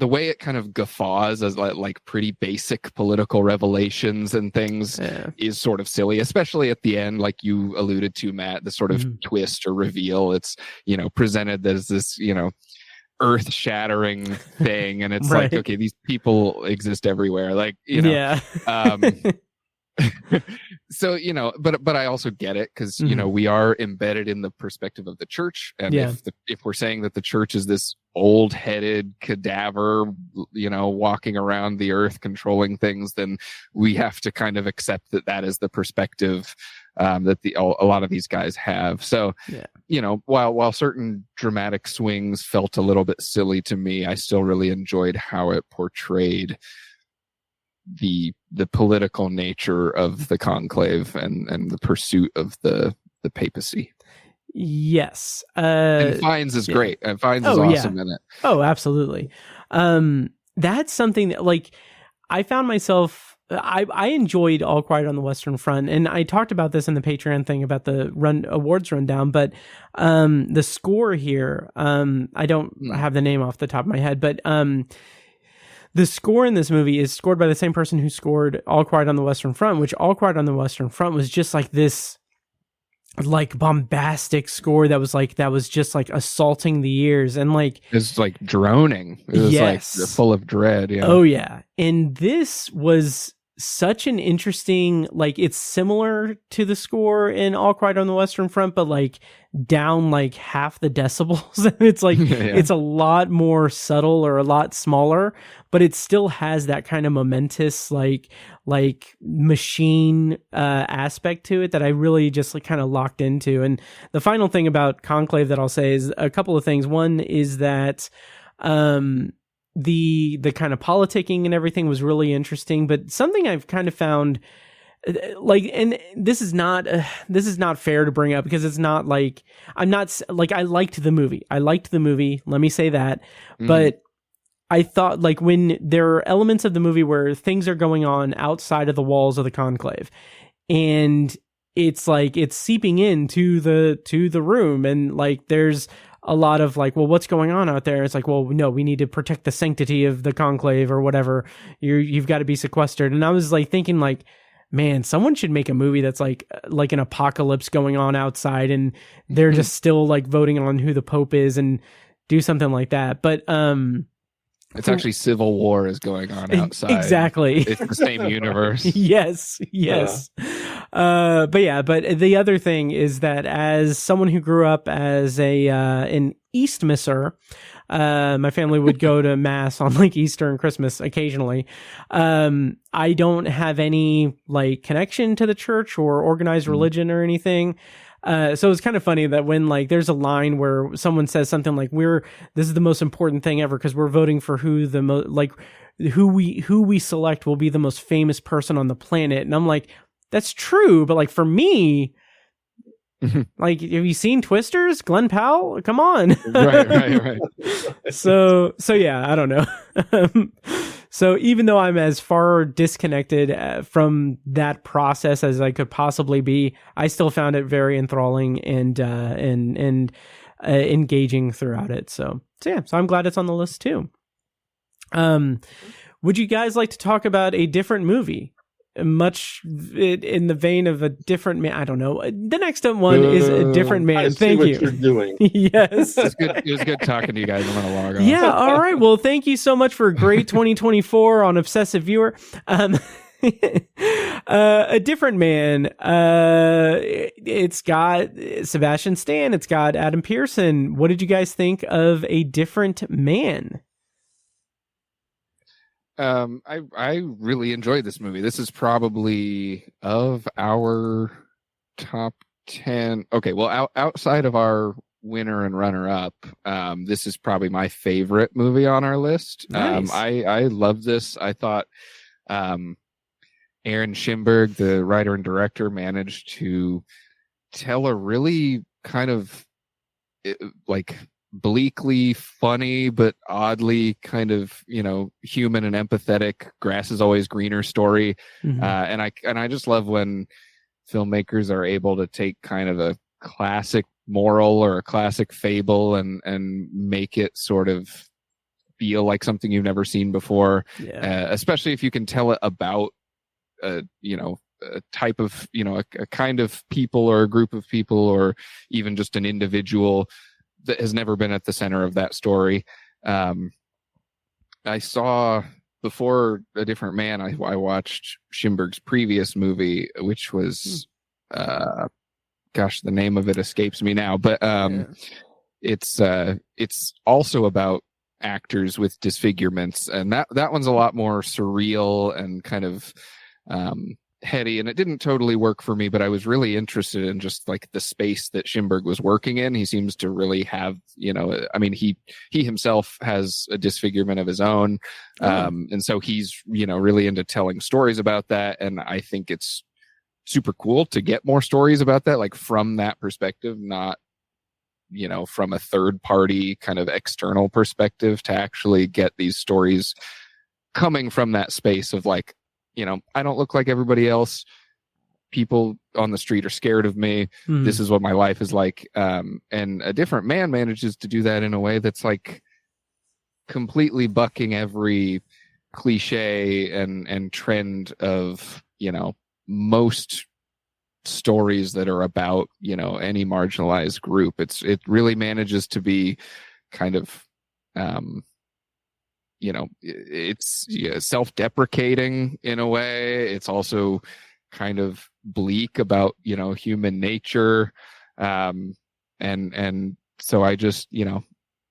way it kind of guffaws as like pretty basic political revelations and things is sort of silly, especially at the end, like you alluded to, Matt, the sort of twist or reveal. It's, presented as this, earth shattering thing. And it's like, okay, these people exist everywhere. Like, so, but I also get it, because, we are embedded in the perspective of the church. And if we're saying that the church is this old-headed cadaver, walking around the earth controlling things, then we have to kind of accept that is the perspective that a lot of these guys have. So, while certain dramatic swings felt a little bit silly to me, I still really enjoyed how it portrayed the political nature of the conclave and the pursuit of the papacy. Yes. And Fiennes is great. And Fiennes is awesome in it. Oh, absolutely. That's something that, like, I found myself, I enjoyed All Quiet on the Western Front, and I talked about this in the Patreon thing about the awards rundown, but the score here, I don't have the name off the top of my head, but the score in this movie is scored by the same person who scored All Quiet on the Western Front, which All Quiet on the Western Front was just like this, like, bombastic score that was just like assaulting the ears, and like it's like droning. It was like full of dread. Yeah. Oh yeah. And this was such an interesting, like, it's similar to the score in All Quiet on the Western Front, but like down like half the decibels. It's like, it's a lot more subtle, or a lot smaller, but it still has that kind of momentous, like machine aspect to it that I really just like kind of locked into. And the final thing about Conclave that I'll say is a couple of things. One is that the kind of politicking and everything was really interesting, but something I've kind of found, like, and this is not fair to bring up, because it's not like, I'm not like, I liked the movie, let me say that, but I thought, like, when there are elements of the movie where things are going on outside of the walls of the conclave, and it's like it's seeping into the room, and like there's a lot of like, well, what's going on out there? It's like, well, no, we need to protect the sanctity of the conclave or whatever. You've got to be sequestered. And I was like thinking like, man, someone should make a movie that's like an apocalypse going on outside and they're just still like voting on who the Pope is and do something like that. But it's actually civil war is going on outside. Exactly. It's the same universe. Yes. But the other thing is that as someone who grew up as an East Misser, my family would go to mass on like Easter and Christmas occasionally. I don't have any like connection to the church or organized religion or anything. So it's kind of funny that when like there's a line where someone says something like this is the most important thing ever because we're voting for who we select will be the most famous person on the planet. And I'm like, that's true. But like for me, like, have you seen Twisters? Glenn Powell? Come on. Right. So yeah, I don't know. So even though I'm as far disconnected from that process as I could possibly be, I still found it very enthralling and engaging throughout it. So I'm glad it's on the list too. Would you guys like to talk about a different movie? Much in the vein of a different man. I don't know. The next one is a different man. I see Thank what you. You're doing. Yes. It was good talking to you guys. I'm going to log off. Yeah. All right. Well, thank you so much for a great 2024 on Obsessive Viewer. A different man. It's got Sebastian Stan. It's got Adam Pearson. What did you guys think of A Different Man? I really enjoyed this movie. This is probably of our top 10. Okay, well, outside of our winner and runner up, this is probably my favorite movie on our list. Nice. I love this. I thought Aaron Schimberg, the writer and director, managed to tell a really kind of like bleakly funny but oddly kind of human and empathetic grass is always greener story. And I just love when filmmakers are able to take kind of a classic moral or a classic fable and make it sort of feel like something you've never seen before. Especially if you can tell it about a type of a kind of people or a group of people or even just an individual that has never been at the center of that story. I saw before A Different Man, I watched Schimberg's previous movie, which was, the name of it escapes me now, but it's also about actors with disfigurements, and that one's a lot more surreal and kind of heady, and it didn't totally work for me, but I was really interested in just like the space that Schimberg was working in. He seems to really have, he himself has a disfigurement of his own. And so he's, really into telling stories about that. And I think it's super cool to get more stories about that, like from that perspective, not, from a third party kind of external perspective, to actually get these stories coming from that space of like, I don't look like everybody else. People on the street are scared of me. This is what my life is like. And A Different Man manages to do that in a way that's like completely bucking every cliche and trend of, most stories that are about, any marginalized group. It really manages to be kind of, it's self-deprecating in a way. It's also kind of bleak about, human nature. And so I just,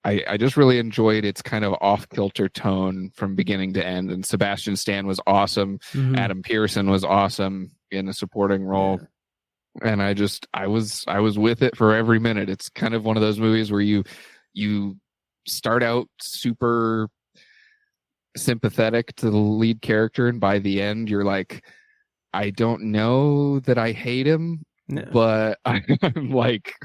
I just really enjoyed its kind of off-kilter tone from beginning to end. And Sebastian Stan was awesome. Adam Pearson was awesome in a supporting role. And I was with it for every minute. It's kind of one of those movies where you start out super sympathetic to the lead character, and by the end you're like, I don't know that I hate him, but I'm like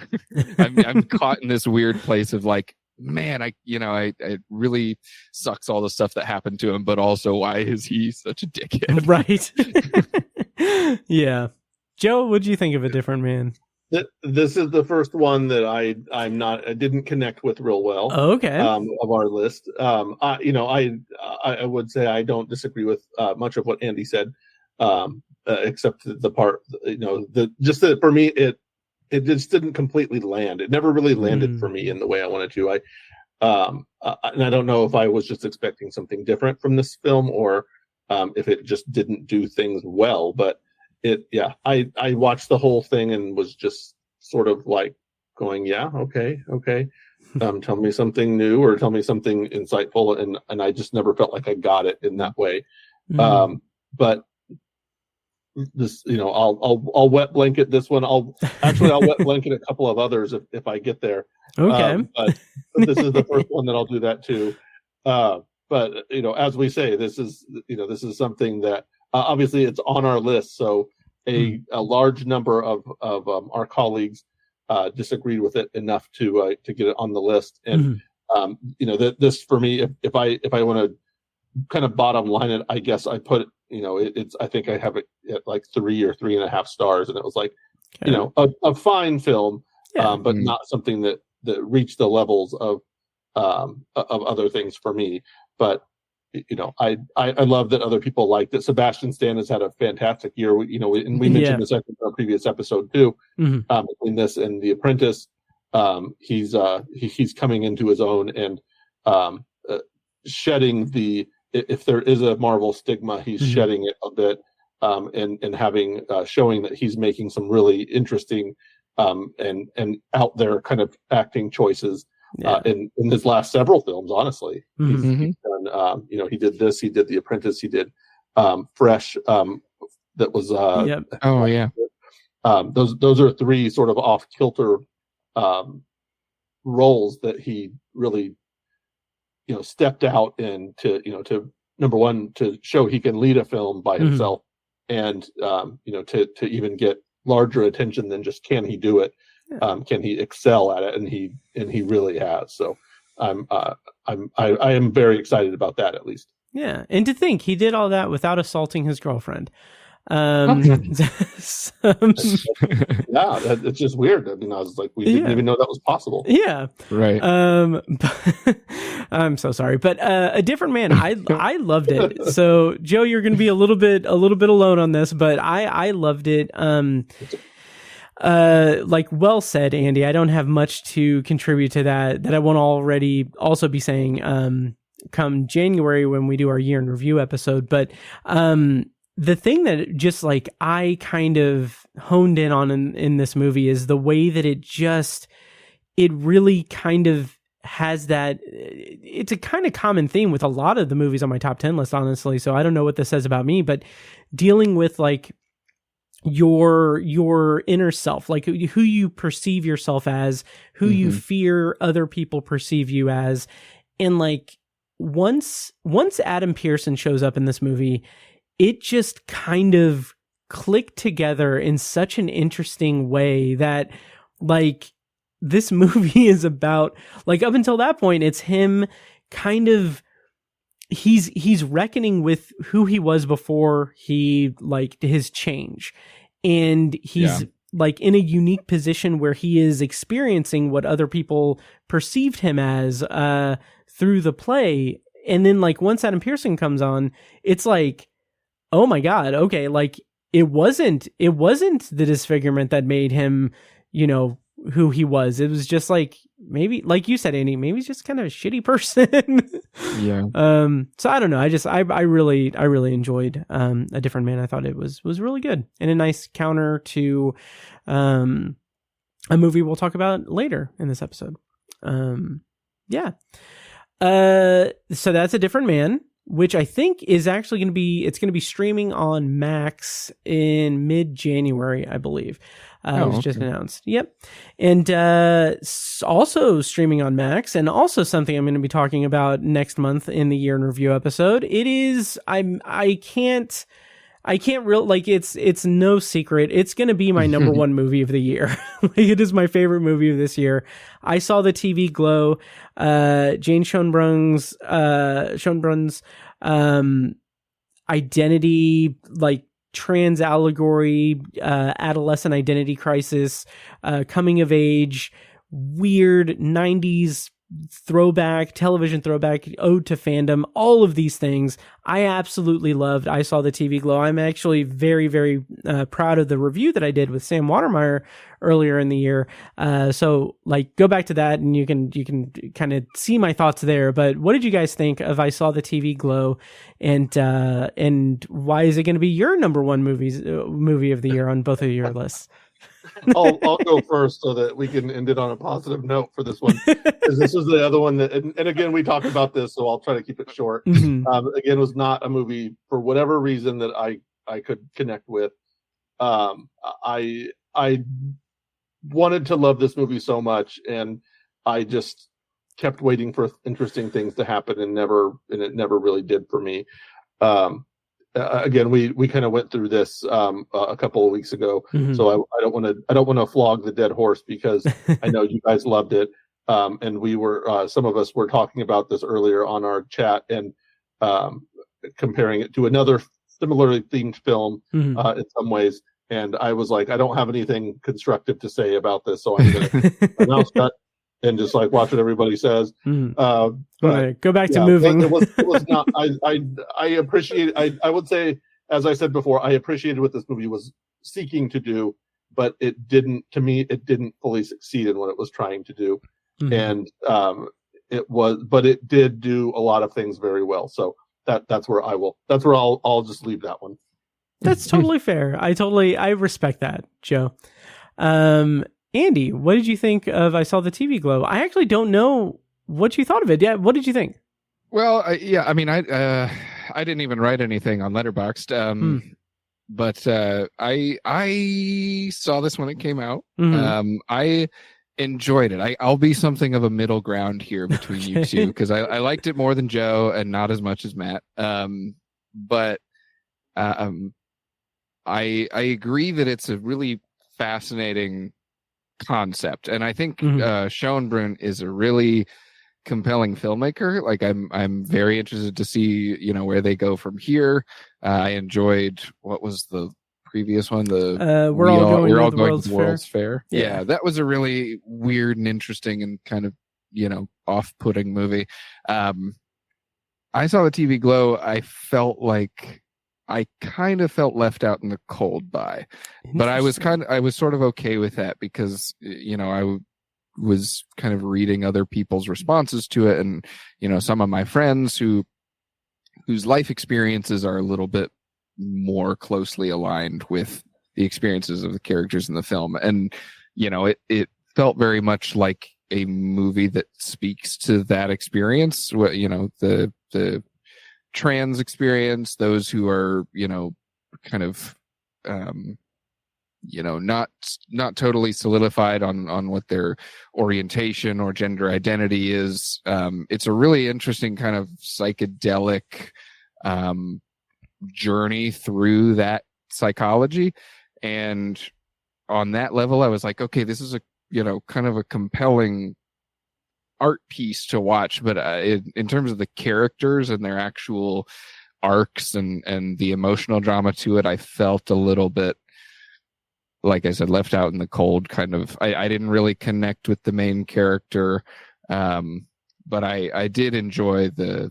I'm caught in this weird place of like, man, it really sucks all the stuff that happened to him, but also why is he such a dickhead? Right. Yeah. Joe, what'd you think of A Different Man? This is the first one that I didn't connect with real well. Okay. Of our list. I would say I don't disagree with much of what Andy said, except the part, that for me it just didn't completely land. It never really landed for me in the way I wanted to. And I don't know if I was just expecting something different from this film, or if it just didn't do things well, but I watched the whole thing and was just sort of like going, okay. Tell me something new or tell me something insightful. And I just never felt like I got it in that way. But this, I'll wet blanket this one. I'll wet blanket a couple of others if I get there. Okay. But this is the first one that I'll do that too. But as we say, this is something that obviously it's on our list. So a large number of our colleagues disagreed with it enough to get it on the list. And this for me, if I want to kind of bottom line it, I guess I put it. I think I have it at like 3 or 3.5 stars, and it was like a fine film, but not something that reached the levels of other things for me. But I love that other people liked it. Sebastian Stan has had a fantastic year. And we mentioned this in our previous episode too. Between this and The Apprentice, he's coming into his own and shedding if there is a Marvel stigma, he's shedding it a bit, and having showing that he's making some really interesting and out there kind of acting choices. In his last several films, honestly, he's done, he did this, he did The Apprentice, he did Fresh, that was those are 3 sort of off kilter roles that he really stepped out in to number one, to show he can lead a film by himself, and to even get larger attention than just can he do it. Can he excel at it? And he really has. So I am very excited about that, at least. Yeah, and to think he did all that without assaulting his girlfriend. It's just weird. I mean, I was like, we didn't even know that was possible. Yeah, right. I'm so sorry, but A Different Man, I loved it. So Joe, you're going to be a little bit alone on this, but I loved it. Like well said, Andy. I don't have much to contribute to that I won't already also be saying come January when we do our year in review episode. But the thing that just like I kind of honed in on in this movie is the way that it really kind of has that. It's a kind of common theme with a lot of the movies on my top 10 list, honestly. So I don't know what this says about me, but dealing with like your inner self, like who you perceive yourself as, who you fear other people perceive you as. And like once Adam Pearson shows up in this movie, it just kind of clicked together in such an interesting way that like this movie is about, like up until that point, it's him kind of, he's reckoning with who he was before he like his change. And he's like in a unique position where he is experiencing what other people perceived him as through the play. And then like once Adam Pearson comes on, it's like, oh my God, okay, like it wasn't the disfigurement that made him, who he was. It was just like, maybe like you said, Andy, maybe he's just kind of a shitty person. So I don't know. I really enjoyed A Different Man. I thought it was really good and a nice counter to a movie we'll talk about later in this episode. So that's A Different Man, which I think is actually going to be streaming on Max in mid-January, I believe. It was just announced. Yep. And also streaming on Max, and also something I'm going to be talking about next month in the year in review episode. It is, I can't real, like it's no secret. It's going to be my number one movie of the year. Like, it is my favorite movie of this year. I saw the TV Glow, Jane Schoenbrun's identity, like trans allegory, adolescent identity crisis, coming of age, weird 90s television throwback, ode to fandom, all of these things I absolutely loved. I saw the TV Glow. I'm actually very, very proud of the review that I did with Sam Watermeyer earlier in the year. So like go back to that and you can kind of see my thoughts there. But what did you guys think of I Saw the TV Glow, and why is it going to be your number one movie of the year on both of your lists? I'll go first so that we can end it on a positive note for this one, because this is the other one that, and again, we talked about this, so I'll try to keep it short. Mm-hmm. Again, was not a movie for whatever reason that I could connect with. I wanted to love this movie so much, and I just kept waiting for interesting things to happen, and it never really did for me. Again, we kind of went through this a couple of weeks ago, mm-hmm. so I don't want to flog the dead horse, because I know you guys loved it, and we were some of us were talking about this earlier on our chat, and comparing it to another similarly themed film mm-hmm. In some ways, and I was like, I don't have anything constructive to say about this, so I'm going to announce that and just like watch what everybody says. Mm-hmm. But, go back to moving. It was not. I appreciate. I would say, as I said before, I appreciated what this movie was seeking to do, but it didn't. To me, it didn't fully succeed in what it was trying to do, mm-hmm. and but it did do a lot of things very well. So that's where I'll just leave that one. That's totally fair. I respect that, Joe. Andy, what did you think of I Saw the TV Glow? I actually don't know what you thought of it. Yeah, what did you think? Well, I mean, I didn't even write anything on Letterboxd, but I saw this when it came out. Mm-hmm. I enjoyed it. I'll be something of a middle ground here between you two, because I liked it more than Joe and not as much as Matt. But I agree that it's a really fascinating concept, and I think mm-hmm. Schoenbrunn is a really compelling filmmaker. Like I'm very interested to see where they go from here. I enjoyed, what was the previous one, the we're all going to the World's Fair. Yeah. Yeah, that was a really weird and interesting and kind of off-putting movie. I Saw the TV Glow. I felt like I kind of felt left out in the cold by, but I was sort of okay with that, because I was kind of reading other people's responses to it, and some of my friends whose life experiences are a little bit more closely aligned with the experiences of the characters in the film, and it felt very much like a movie that speaks to that experience. The trans experience, those who are kind of not totally solidified on what their orientation or gender identity is. It's a really interesting kind of psychedelic journey through that psychology, and on that level I was like, okay, this is a kind of a compelling art piece to watch, but in terms of the characters and their actual arcs and the emotional drama to it, I felt a little bit, like I said, left out in the cold. Kind of, I didn't really connect with the main character, but I did enjoy the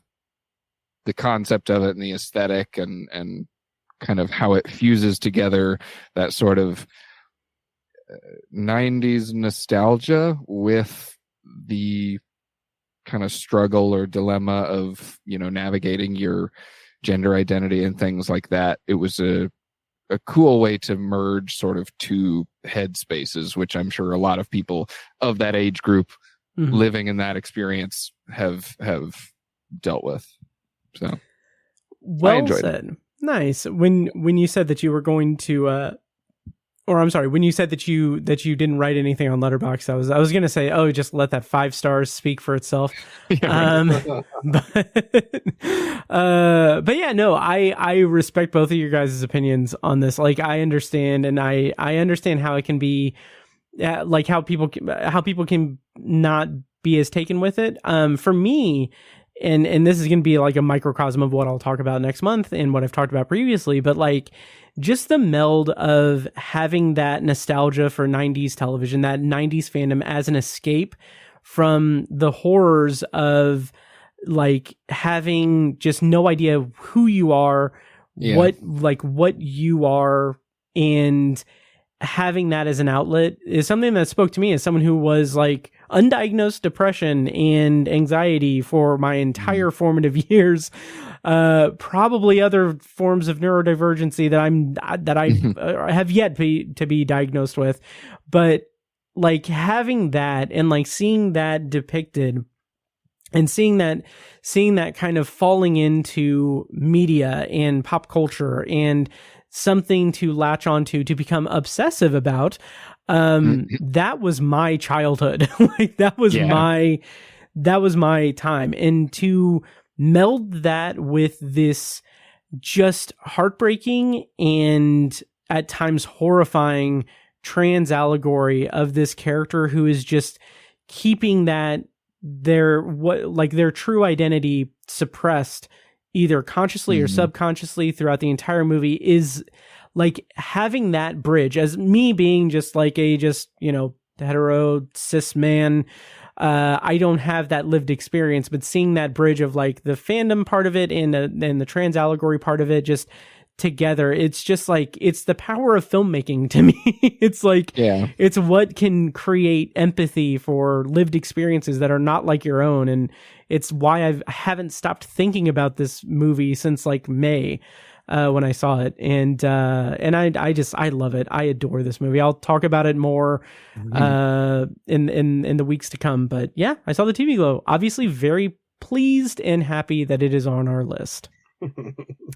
concept of it and the aesthetic and kind of how it fuses together that sort of 90s nostalgia with the kind of struggle or dilemma of navigating your gender identity and things like that. It was a cool way to merge sort of two headspaces, which I'm sure a lot of people of that age group mm-hmm. living in that experience have dealt with. So well said. It. Nice. When you said that you were going to when you said that you didn't write anything on Letterboxd, I was going to say, oh, just let that 5 stars speak for itself. Yeah. But yeah, no, I respect both of your guys' opinions on this. Like, I understand, and I understand how it can be, like how people can not be as taken with it. For me, and this is going to be like a microcosm of what I'll talk about next month and what I've talked about previously, but like just the meld of having that nostalgia for 90s television, that 90s fandom as an escape from the horrors of like having just no idea who you are, what you are, and having that as an outlet is something that spoke to me as someone who was like undiagnosed depression and anxiety for my entire formative years. Probably other forms of neurodivergency that I have yet to be diagnosed with, but like having that and like seeing that depicted and seeing that kind of falling into media and pop culture and something to latch onto, to become obsessive about. That was my childhood. Like that was my time. And to meld that with this just heartbreaking and at times horrifying trans allegory of this character who is just keeping that their true identity suppressed, either consciously or subconsciously throughout the entire movie, is like having that bridge as me being just like a hetero cis man. I don't have that lived experience, but seeing that bridge of like the fandom part of it and the trans allegory part of it just together, it's just like, it's the power of filmmaking to me. It's like, it's what can create empathy for lived experiences that are not like your own. And it's why I haven't stopped thinking about this movie since like May, when I saw it. And I love it. I adore this movie. I'll talk about it more, in the weeks to come, but yeah, I saw the TV Glow. Obviously very pleased and happy that it is on our list.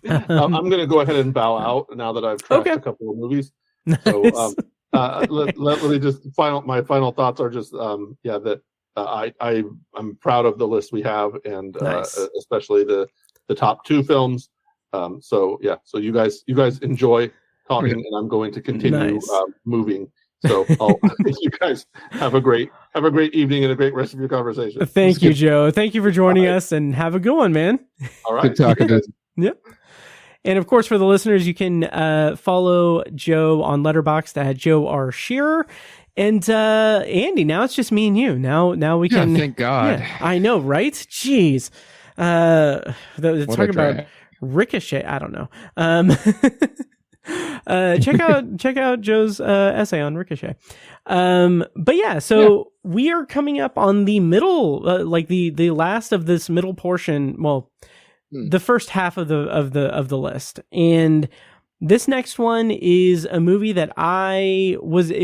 I'm going to go ahead and bow out now that I've trashed a couple of movies. So let me just my final thoughts are just that I'm proud of the list we have, and especially the top two films. So you guys enjoy talking, and I'm going to continue moving. So you guys have a great evening and a great rest of your conversation. Thank you, Joe. Thank you for joining us, and have a good one, man. All right. Good talking to you. Yep. And of course, for the listeners, you can follow Joe on Letterboxd at Joe R. Shearer. And Andy, now it's just me and you. Now we can. Thank God. Yeah, I know, right? Jeez. Talking about Ricochet. I don't know. Check out Joe's essay on Ricochet. But yeah, so we are coming up on the middle, like the last of this middle portion. Well, the first half of the list, and this next one is a movie that it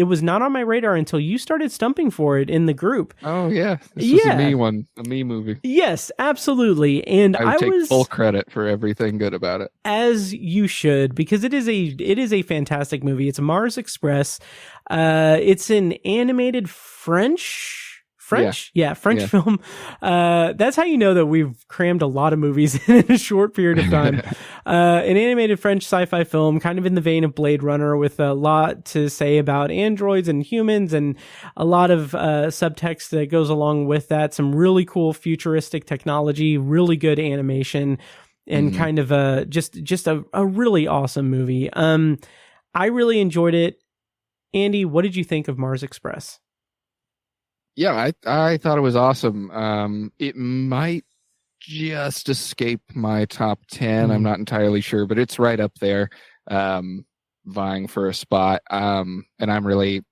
was not on my radar until you started stumping for it in the group. Oh yeah, this was a me movie. Yes, absolutely, and I would take full credit for everything good about it, as you should, because it is a fantastic movie. It's Mars Express. It's an animated French film. That's how you know that we've crammed a lot of movies in a short period of time. An animated French sci-fi film, kind of in the vein of Blade Runner, with a lot to say about androids and humans, and a lot of subtext that goes along with that. Some really cool futuristic technology, really good animation, and kind of just a really awesome movie. I really enjoyed it. Andy, what did you think of Mars Express? Yeah, I thought it was awesome. It might just escape my top 10. I'm not entirely sure, but it's right up there, vying for a spot. And I'm really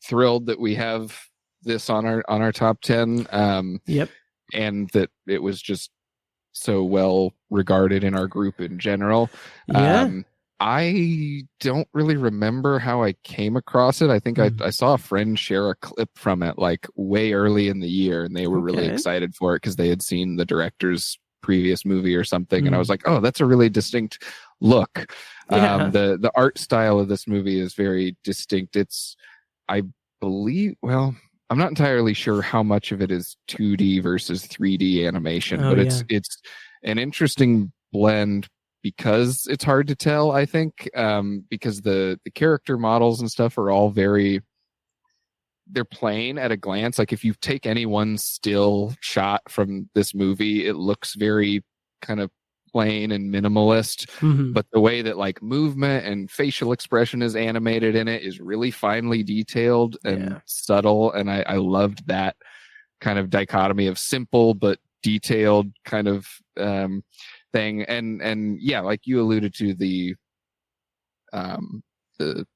thrilled that we have this on our top 10. Yep. And that it was just so well regarded in our group in general. Yeah. I don't really remember how I came across it. I think I saw a friend share a clip from it like way early in the year, and they were really excited for it because they had seen the director's previous movie or something. And I was like, oh, that's a really distinct look. Yeah. The art style of this movie is very distinct. I believe, I'm not entirely sure how much of it is 2D versus 3D animation, but it's an interesting blend, because it's hard to tell, I think, because the character models and stuff are all very they're plain at a glance. Like if you take any one still shot from this movie, it looks very kind of plain and minimalist, but the way that like movement and facial expression is animated in it is really finely detailed and subtle, and I loved that kind of dichotomy of simple but detailed kind of thing. And yeah, like you alluded to, the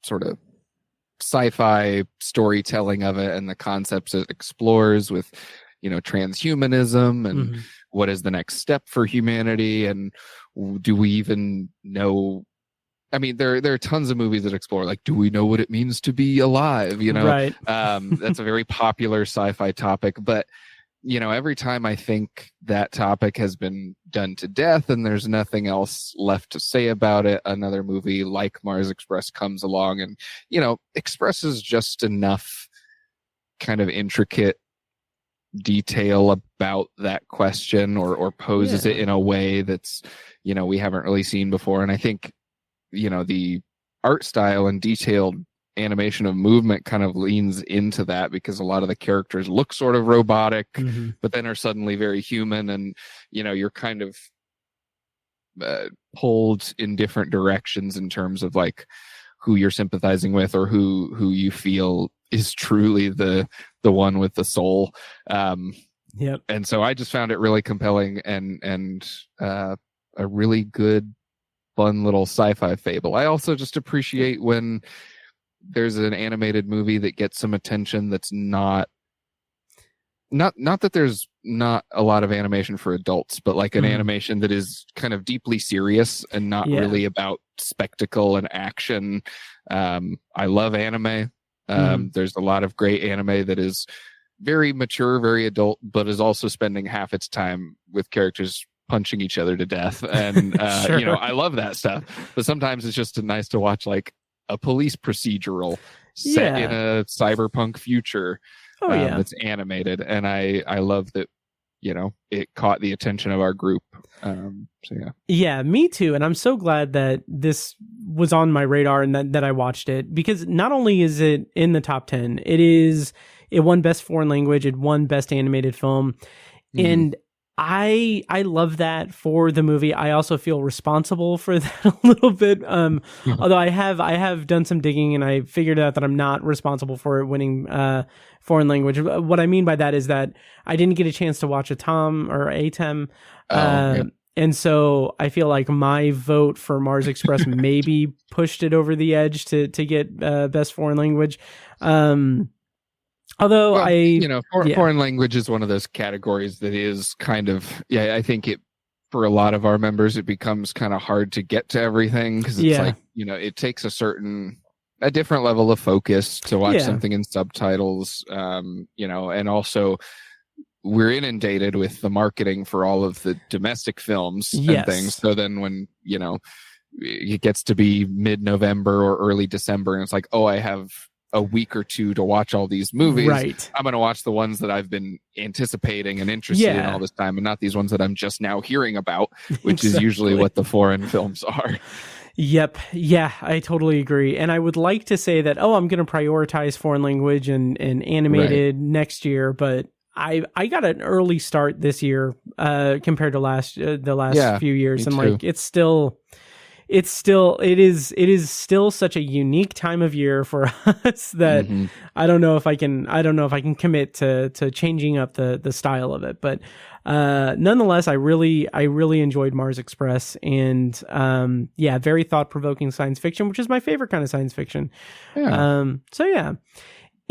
sort of sci-fi storytelling of it and the concepts it explores with, transhumanism and what is the next step for humanity, and do we even know? I mean, there are tons of movies that explore, like, do we know what it means to be alive? Right. That's a very popular sci-fi topic, but every time I think that topic has been done to death and there's nothing else left to say about it, another movie like Mars Express comes along and, expresses just enough kind of intricate detail about that question or poses it in a way that's, we haven't really seen before. And I think, the art style and detailed animation of movement kind of leans into that, because a lot of the characters look sort of robotic, but then are suddenly very human, and you're kind of pulled in different directions in terms of like who you're sympathizing with or who you feel is truly the one with the soul. And so I just found it really compelling and a really good, fun little sci-fi fable. I also just appreciate when there's an animated movie that gets some attention that's not that there's not a lot of animation for adults, but like an animation that is kind of deeply serious and not really about spectacle and action. I love anime. There's a lot of great anime that is very mature, very adult, but is also spending half its time with characters punching each other to death. And, I love that stuff, but sometimes it's just nice to watch like a police procedural set in a cyberpunk future. That's animated, and I love that it caught the attention of our group. Yeah, me too. And I'm so glad that this was on my radar and that I watched it, because not only is it in the top 10, it won Best Foreign Language, it won Best Animated Film, and I love that for the movie. I also feel responsible for that a little bit. Although I have done some digging and I figured out that I'm not responsible for it winning foreign language. What I mean by that is that I didn't get a chance to watch ATEM. And so I feel like my vote for Mars Express maybe pushed it over the edge to get Best Foreign Language. Although foreign language is one of those categories that is kind of, I think for a lot of our members, it becomes kind of hard to get to everything, because it's like, it takes a different level of focus to watch something in subtitles, and also we're inundated with the marketing for all of the domestic films and things. So then when, it gets to be mid-November or early December and it's like, oh, I have a week or two to watch all these movies. Right. I'm going to watch the ones that I've been anticipating and interested in all this time, and not these ones that I'm just now hearing about, which is usually what the foreign films are. Yep. Yeah, I totally agree. And I would like to say that, I'm going to prioritize foreign language and animated next year, but I got an early start this year compared to the last few years. And like, it is still such a unique time of year for us that I don't know if I can commit to changing up the style of it, but nonetheless, I really enjoyed Mars Express, and very thought-provoking science fiction, which is my favorite kind of science fiction.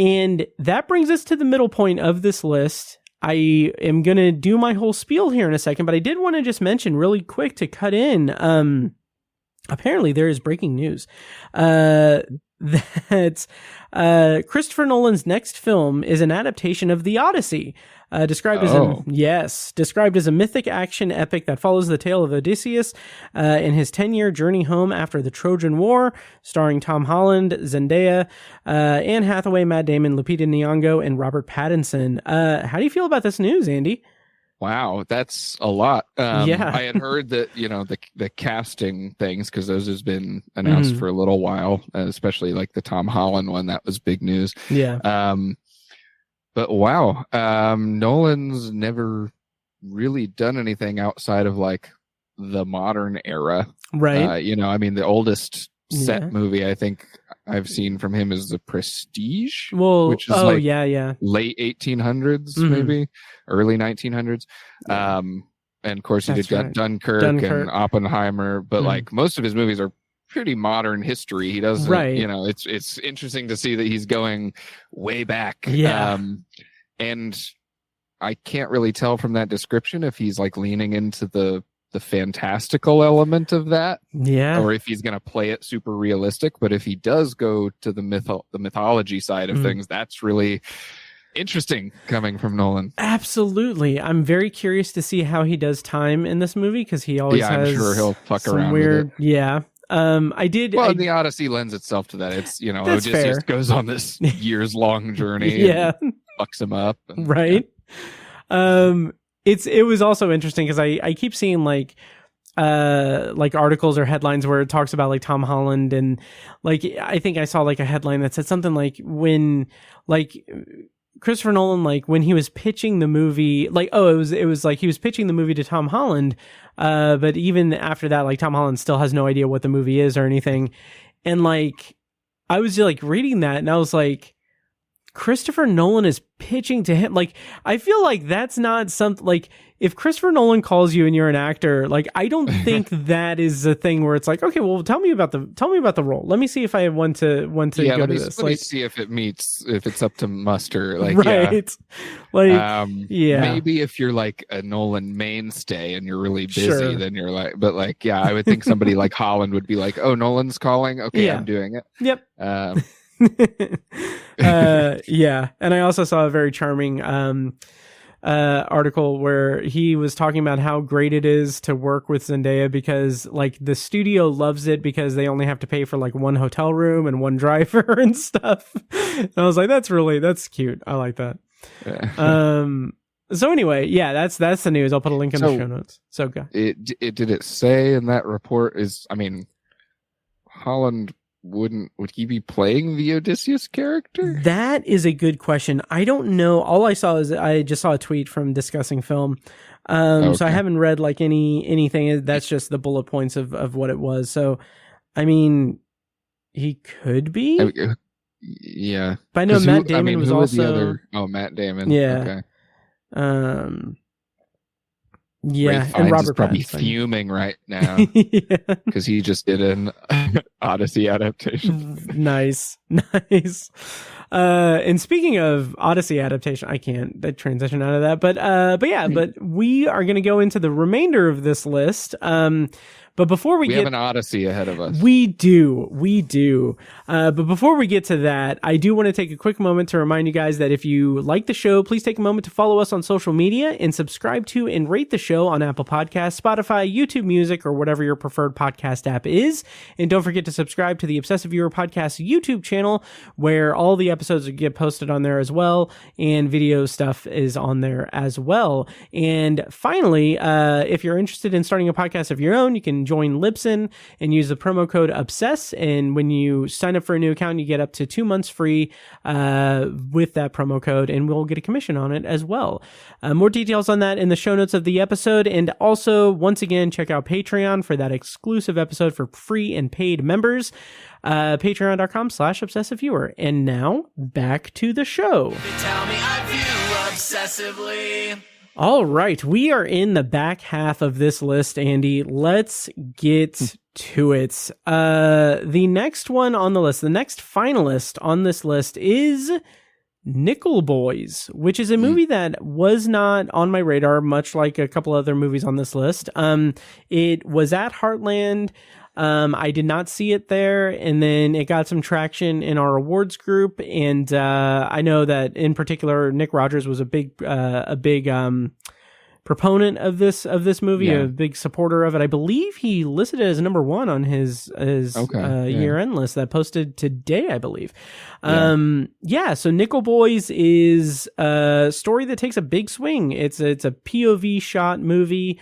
And that brings us to the middle point of this list. I am gonna do my whole spiel here in a second, but I did want to just mention really quick to cut in. Apparently, there is breaking news that Christopher Nolan's next film is an adaptation of the Odyssey, described as a mythic action epic that follows the tale of Odysseus in his 10-year journey home after the Trojan War, starring Tom Holland, Zendaya, Anne Hathaway, Matt Damon, Lupita Nyong'o, and Robert Pattinson. How do you feel about this news, Andy? Wow, that's a lot. I had heard that, the casting things, because those has been announced for a little while, especially like the Tom Holland one, that was big news. But wow, Nolan's never really done anything outside of like the modern era. Right. I mean, the oldest set movie I think I've seen from him is The Prestige, which is late 1800s, maybe early 1900s. And of course he did Dunkirk and Oppenheimer, but like most of his movies are pretty modern history. He doesn't, it's interesting to see that he's going way back. And I can't really tell from that description if he's like leaning into the fantastical element of that, or if he's going to play it super realistic. But if he does go to the mythology side of things, that's really interesting coming from Nolan. Absolutely. I'm very curious to see how he does time in this movie, because he always has I'm sure he'll fuck some around weird, with it. The Odyssey lends itself to that. It's That's Odysseus goes on this years long journey and fucks him up, It was also interesting because I keep seeing like articles or headlines where it talks about like Tom Holland, and like I think I saw like a headline that said something like when like Christopher Nolan, like when he was pitching the movie, like it was like he was pitching the movie to Tom Holland, but even after that, like Tom Holland still has no idea what the movie is or anything, and like I was like reading that and I was like, Christopher Nolan is pitching to him. Like, I feel like that's not something like if Christopher Nolan calls you and you're an actor, like, I don't think that is a thing where it's like, okay, well, tell me about the role. Let me see if I want to go to this. Let me see if it's up to muster. Like, right. Maybe if you're like a Nolan mainstay and you're really busy, then you're like, but like, I would think somebody like Holland would be like, oh, Nolan's calling. Okay, I'm doing it. Yep. And I also saw a very charming article where he was talking about how great it is to work with Zendaya, because like the studio loves it because they only have to pay for like one hotel room and one driver and stuff. And I was like, that's cute. I like that. So anyway, that's the news. I'll put a link in the show notes. So go. Did it say in that report Holland would he be playing the Odysseus character? That is a good question. I don't know. All I saw is I just saw a tweet from Discussing Film. So I haven't read like anything. That's just the bullet points of what it was. So, I mean, he could be. Yeah. But I know Matt Damon was also. Matt Damon. Yeah. Okay. Yeah, and Robert probably fuming right now because he just did an Odyssey adaptation. Nice. And speaking of Odyssey adaptation, I can't transition out of that, but we are going to go into the remainder of this list. But before we have an Odyssey ahead of us. We do. But before we get to that, I do want to take a quick moment to remind you guys that if you like the show, please take a moment to follow us on social media and subscribe to and rate the show on Apple Podcasts, Spotify, YouTube Music, or whatever your preferred podcast app is. And don't forget to subscribe to the Obsessive Viewer Podcast YouTube channel, where all the episodes get posted on there as well, and video stuff is on there as well. And finally, if you're interested in starting a podcast of your own, you can join Libsyn and use the promo code OBSESS, and when you sign up for a new account, you get up to 2 months free with that promo code, and we'll get a commission on it as well. More details on that in the show notes of the episode, and also, once again, check out Patreon for that exclusive episode for free and paid members. Patreon.com/obsessiveviewer. And now, back to the show. They tell me I view obsessively. All right, we are in the back half of this list, Andy. Let's get to it. The next one on the list, the next finalist on this list is Nickel Boys, which is a movie that was not on my radar, much like a couple other movies on this list. It was at Heartland. I did not see it there, and then it got some traction in our awards group, and I know that in particular Nick Rogers was a big proponent of this movie, a big supporter of it. I believe he listed it as number 1 on his year-end list that posted today, I believe. So Nickel Boys is a story that takes a big swing. It's a POV shot movie.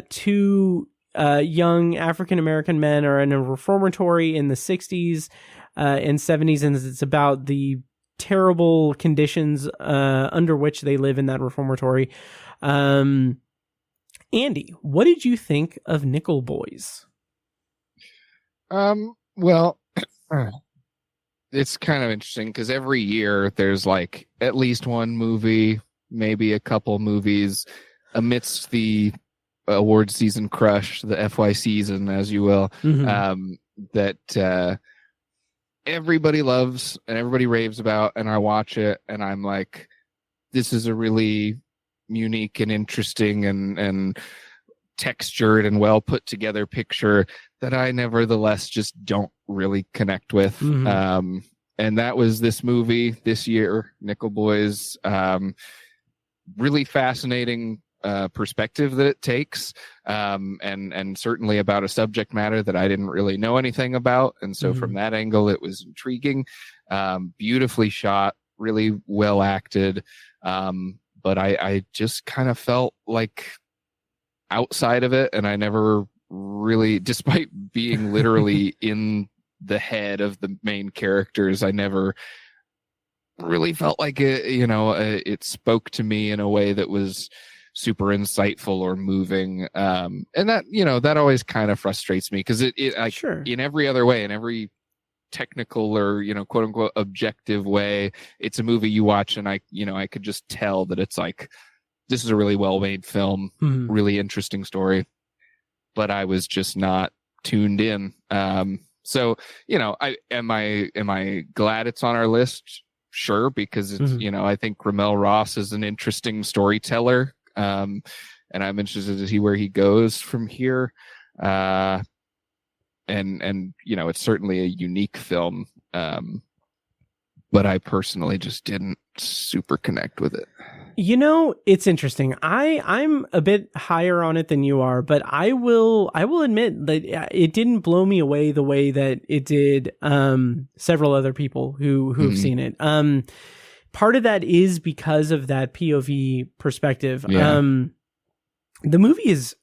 Two young African-American men are in a reformatory in the 60s and 70s, and it's about the terrible conditions under which they live in that reformatory. Andy, what did you think of Nickel Boys? Well, it's kind of interesting because every year there's like at least one movie, maybe a couple movies amidst the award season crush, the FY season, as you will, that everybody loves and everybody raves about, and I watch it and I'm like, this is a really unique and interesting and textured and well put together picture that I nevertheless just don't really connect with. And that was this movie this year, Nickel Boys. Really fascinating perspective that it takes, and certainly about a subject matter that I didn't really know anything about. And so from that angle, it was intriguing, beautifully shot, really well acted. But I just kind of felt like outside of it, and I never really, despite being literally in the head of the main characters, I never really felt like it, it spoke to me in a way that was super insightful or moving. And that, that always kind of frustrates me because in every other way, in every technical or, quote unquote objective way, it's a movie you watch and I could just tell that it's like, this is a really well-made film, really interesting story, but I was just not tuned in. So, am I glad it's on our list? Sure, because it's, I think Ramel Ross is an interesting storyteller, and I'm interested to see where he goes from here. And it's certainly a unique film, but I personally just didn't super connect with it. It's interesting. I'm a bit higher on it than you are, but I will admit that it didn't blow me away the way that it did several other people who've seen it. Part of that is because of that POV perspective. Yeah. The movie is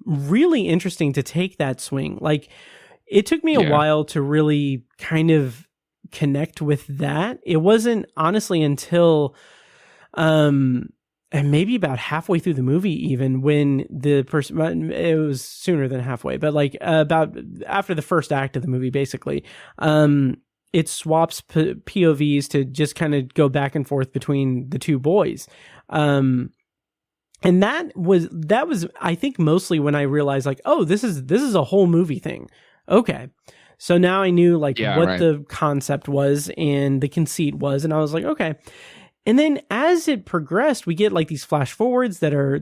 really interesting to take that swing. Like, it took me a while to really kind of connect with that. It wasn't honestly until and maybe about halfway through the movie, even, when the person, it was sooner than halfway, but like about after the first act of the movie, basically, it swaps POVs to just kind of go back and forth between the two boys. And that was, I think, mostly when I realized, like, oh, this is a whole movie thing. Okay. So now I knew what the concept was and the conceit was, and I was like, okay. And then as it progressed, we get like these flash forwards that are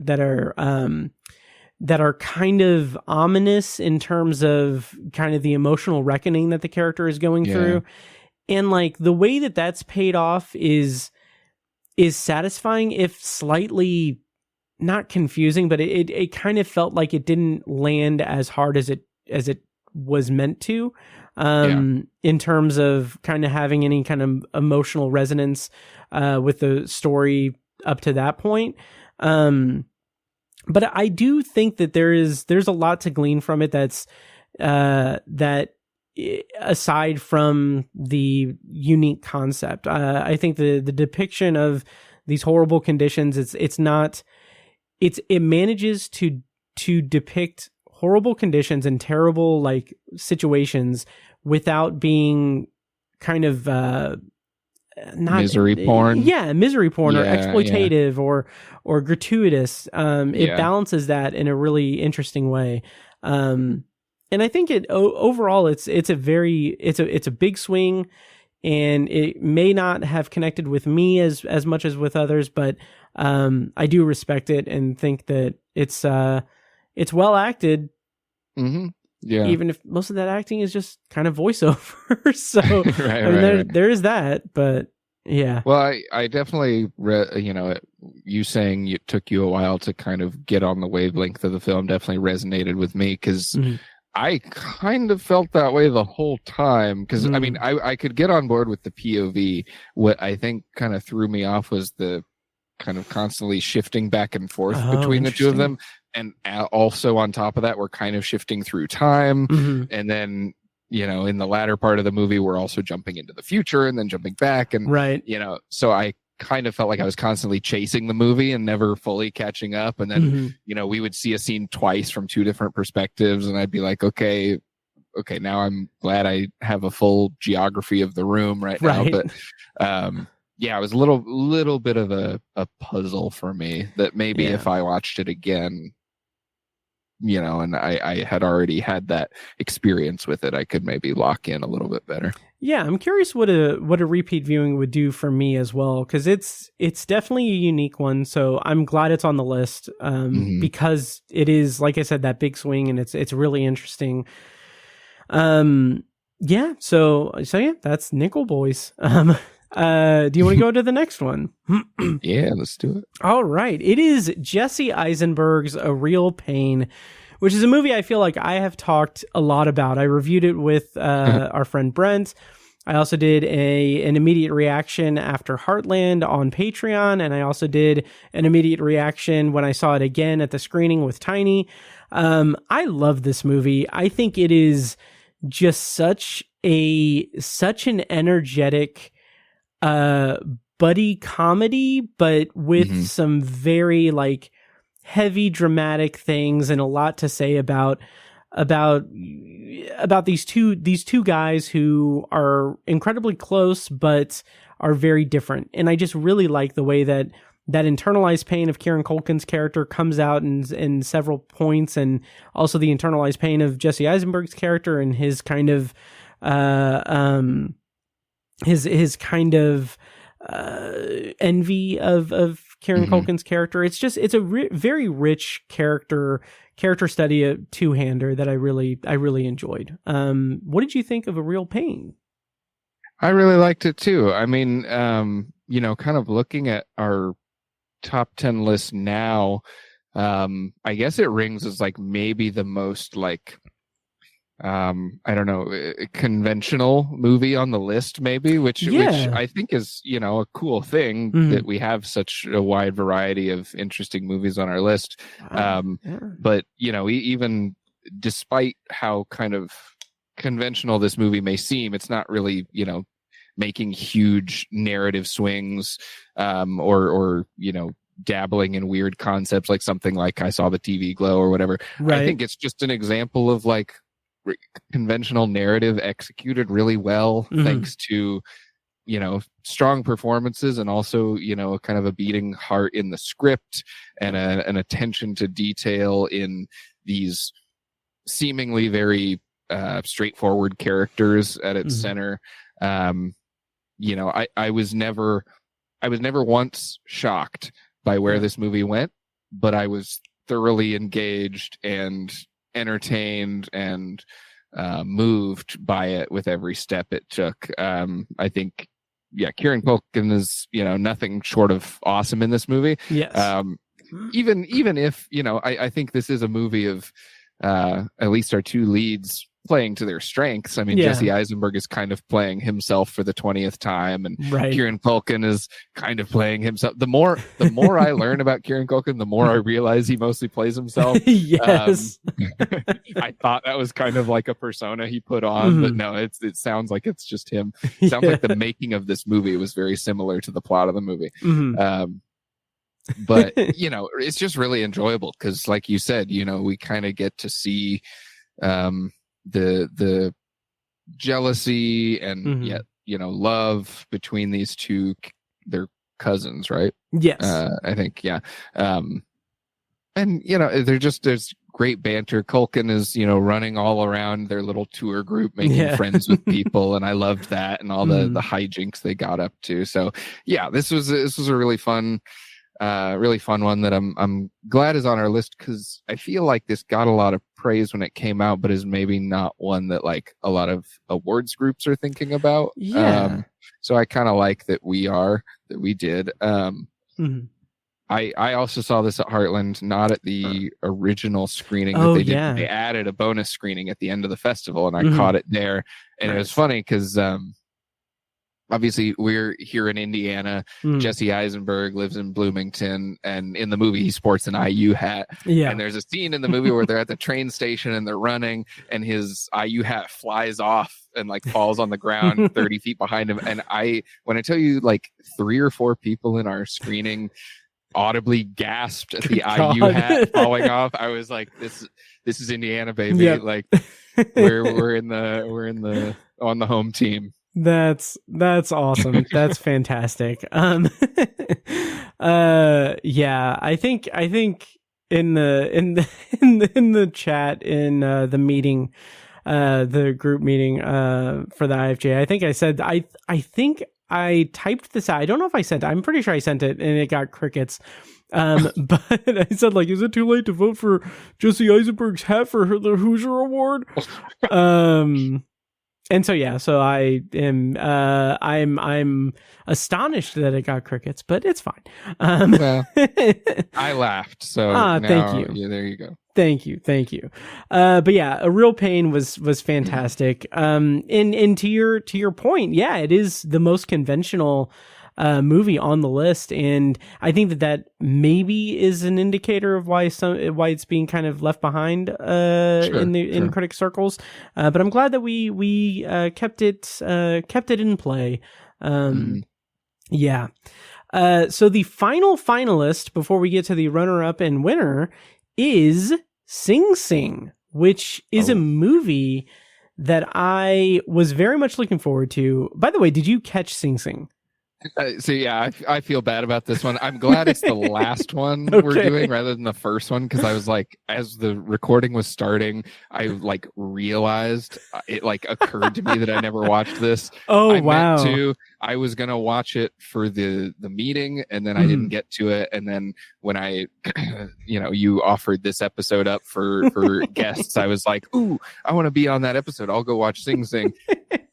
kind of ominous in terms of kind of the emotional reckoning that the character is going through. And like the way that that's paid off is satisfying, if slightly not confusing, but it kind of felt like it didn't land as hard as it was meant to, in terms of kind of having any kind of emotional resonance with the story up to that point. But I do think that there's a lot to glean from it that's that aside from the unique concept. I think the depiction of these horrible conditions, it manages to depict horrible conditions and terrible like situations without being kind of not misery porn. Misery porn or exploitative or gratuitous. It balances that in a really interesting way. And I think overall it's a big swing, and it may not have connected with me as much as with others, but I do respect it and think that it's well acted. Mm-hmm. Yeah. Even if most of that acting is just kind of voiceover. So there is that, but yeah. Well, I definitely you saying it took you a while to kind of get on the wavelength of the film definitely resonated with me, because I kind of felt that way the whole time. Because I mean, I could get on board with the POV. What I think kind of threw me off was the kind of constantly shifting back and forth between the two of them. And also on top of that, we're kind of shifting through time. And then, in the latter part of the movie, we're also jumping into the future and then jumping back. And, right. So I kind of felt like I was constantly chasing the movie and never fully catching up. And then, we would see a scene twice from two different perspectives. And I'd be like, okay, now I'm glad I have a full geography of the room right now. But, it was a little bit of a puzzle for me that maybe if I watched it again, and I had already had that experience with it, I could maybe lock in a little bit better. Yeah, I'm curious what a repeat viewing would do for me as well, because it's definitely a unique one. So I'm glad it's on the list because it is, like I said, that big swing, and it's really interesting. So that's Nickel Boys. Do you want to go to the next one? Yeah, let's do it. All right. It is Jesse Eisenberg's A Real Pain, which is a movie I feel like I have talked a lot about. I reviewed it with our friend Brent. I also did an immediate reaction after Heartland on Patreon, and I also did an immediate reaction when I saw it again at the screening with Tiny. I love this movie. I think it is just such an energetic buddy comedy, but with some very like heavy dramatic things and a lot to say about these two guys who are incredibly close but are very different. And I just really like the way that internalized pain of Kieran Culkin's character comes out in several points, and also the internalized pain of Jesse Eisenberg's character and his kind of his kind of envy of Kieran Culkin's character. It's a very rich character study, a two-hander that I really enjoyed. What did you think of A Real Pain? I really liked it too. I mean, kind of looking at our top 10 list now, I guess it rings as like maybe the most like I don't know, conventional movie on the list, maybe, which I think is, a cool thing that we have such a wide variety of interesting movies on our list. But, even despite how kind of conventional this movie may seem, it's not really, making huge narrative swings, or dabbling in weird concepts like something like I Saw the TV Glow or whatever. Right. I think it's just an example of like conventional narrative executed really well, thanks to strong performances and also kind of a beating heart in the script and an attention to detail in these seemingly very straightforward characters at its center. I was never once shocked by where this movie went, but I was thoroughly engaged and entertained and moved by it with every step it took. I think, Kieran Culkin is, nothing short of awesome in this movie. Yes. Even if, I think this is a movie of at least our two leads playing to their strengths. I mean, Jesse Eisenberg is kind of playing himself for the 20th time, and Kieran Culkin is kind of playing himself. The more I learn about Kieran Culkin, the more I realize he mostly plays himself. Yes. I thought that was kind of like a persona he put on, but no, it sounds like it's just him. It sounds like the making of this movie was very similar to the plot of the movie. But it's just really enjoyable because, like you said, we kind of get to see the jealousy and yet love between these two. They're cousins, right? Yes. I think and there's great banter. Culkin is running all around their little tour group, making friends with people, and I loved that and all the hijinks they got up to. So this was a really fun one that I'm glad is on our list, because I feel like this got a lot of praise when it came out, but is maybe not one that like a lot of awards groups are thinking about. So I kind of like that we did. I also saw this at Heartland, not at the original screening that they did. They added a bonus screening at the end of the festival, and I caught it there. And it was funny because obviously we're here in Indiana. Jesse Eisenberg lives in Bloomington, and in the movie he sports an IU hat. Yeah. And there's a scene in the movie where they're at the train station and they're running, and his IU hat flies off and like falls on the ground 30 feet behind him. And when I tell you, like 3 or 4 people in our screening audibly gasped at the IU hat falling off, I was like, this is Indiana, baby. Yep. Like we're on the home team. That's awesome. That's fantastic. Yeah, I think in the chat in the meeting, the group meeting for the IFJA, I think I said I think I typed this out. I don't know if I sent it. I'm pretty sure I sent it and it got crickets. But I said, like, is it too late to vote for Jesse Eisenberg's hat for the Hoosier Award? And so I am I'm astonished that it got crickets, but it's fine. Well, I laughed, so thank you. Yeah, there you go. Thank you. But yeah, A Real Pain was fantastic. And to your point, yeah, it is the most conventional movie on the list, and I think that maybe is an indicator of why it's being kind of left behind in critic circles. But I'm glad that we kept it in play. Yeah. So the final finalist before we get to the runner-up and winner is Sing Sing, which is a movie that I was very much looking forward to. By the way, did you catch Sing Sing? So yeah, I feel bad about this one. I'm glad it's the last one we're doing rather than the first one, because I was like, as the recording was starting, I like realized it like occurred to me that I never watched this. I was gonna watch it for the meeting, and then I didn't get to it. And then when I, you offered this episode up for guests, I was like, ooh, I want to be on that episode. I'll go watch Sing Sing.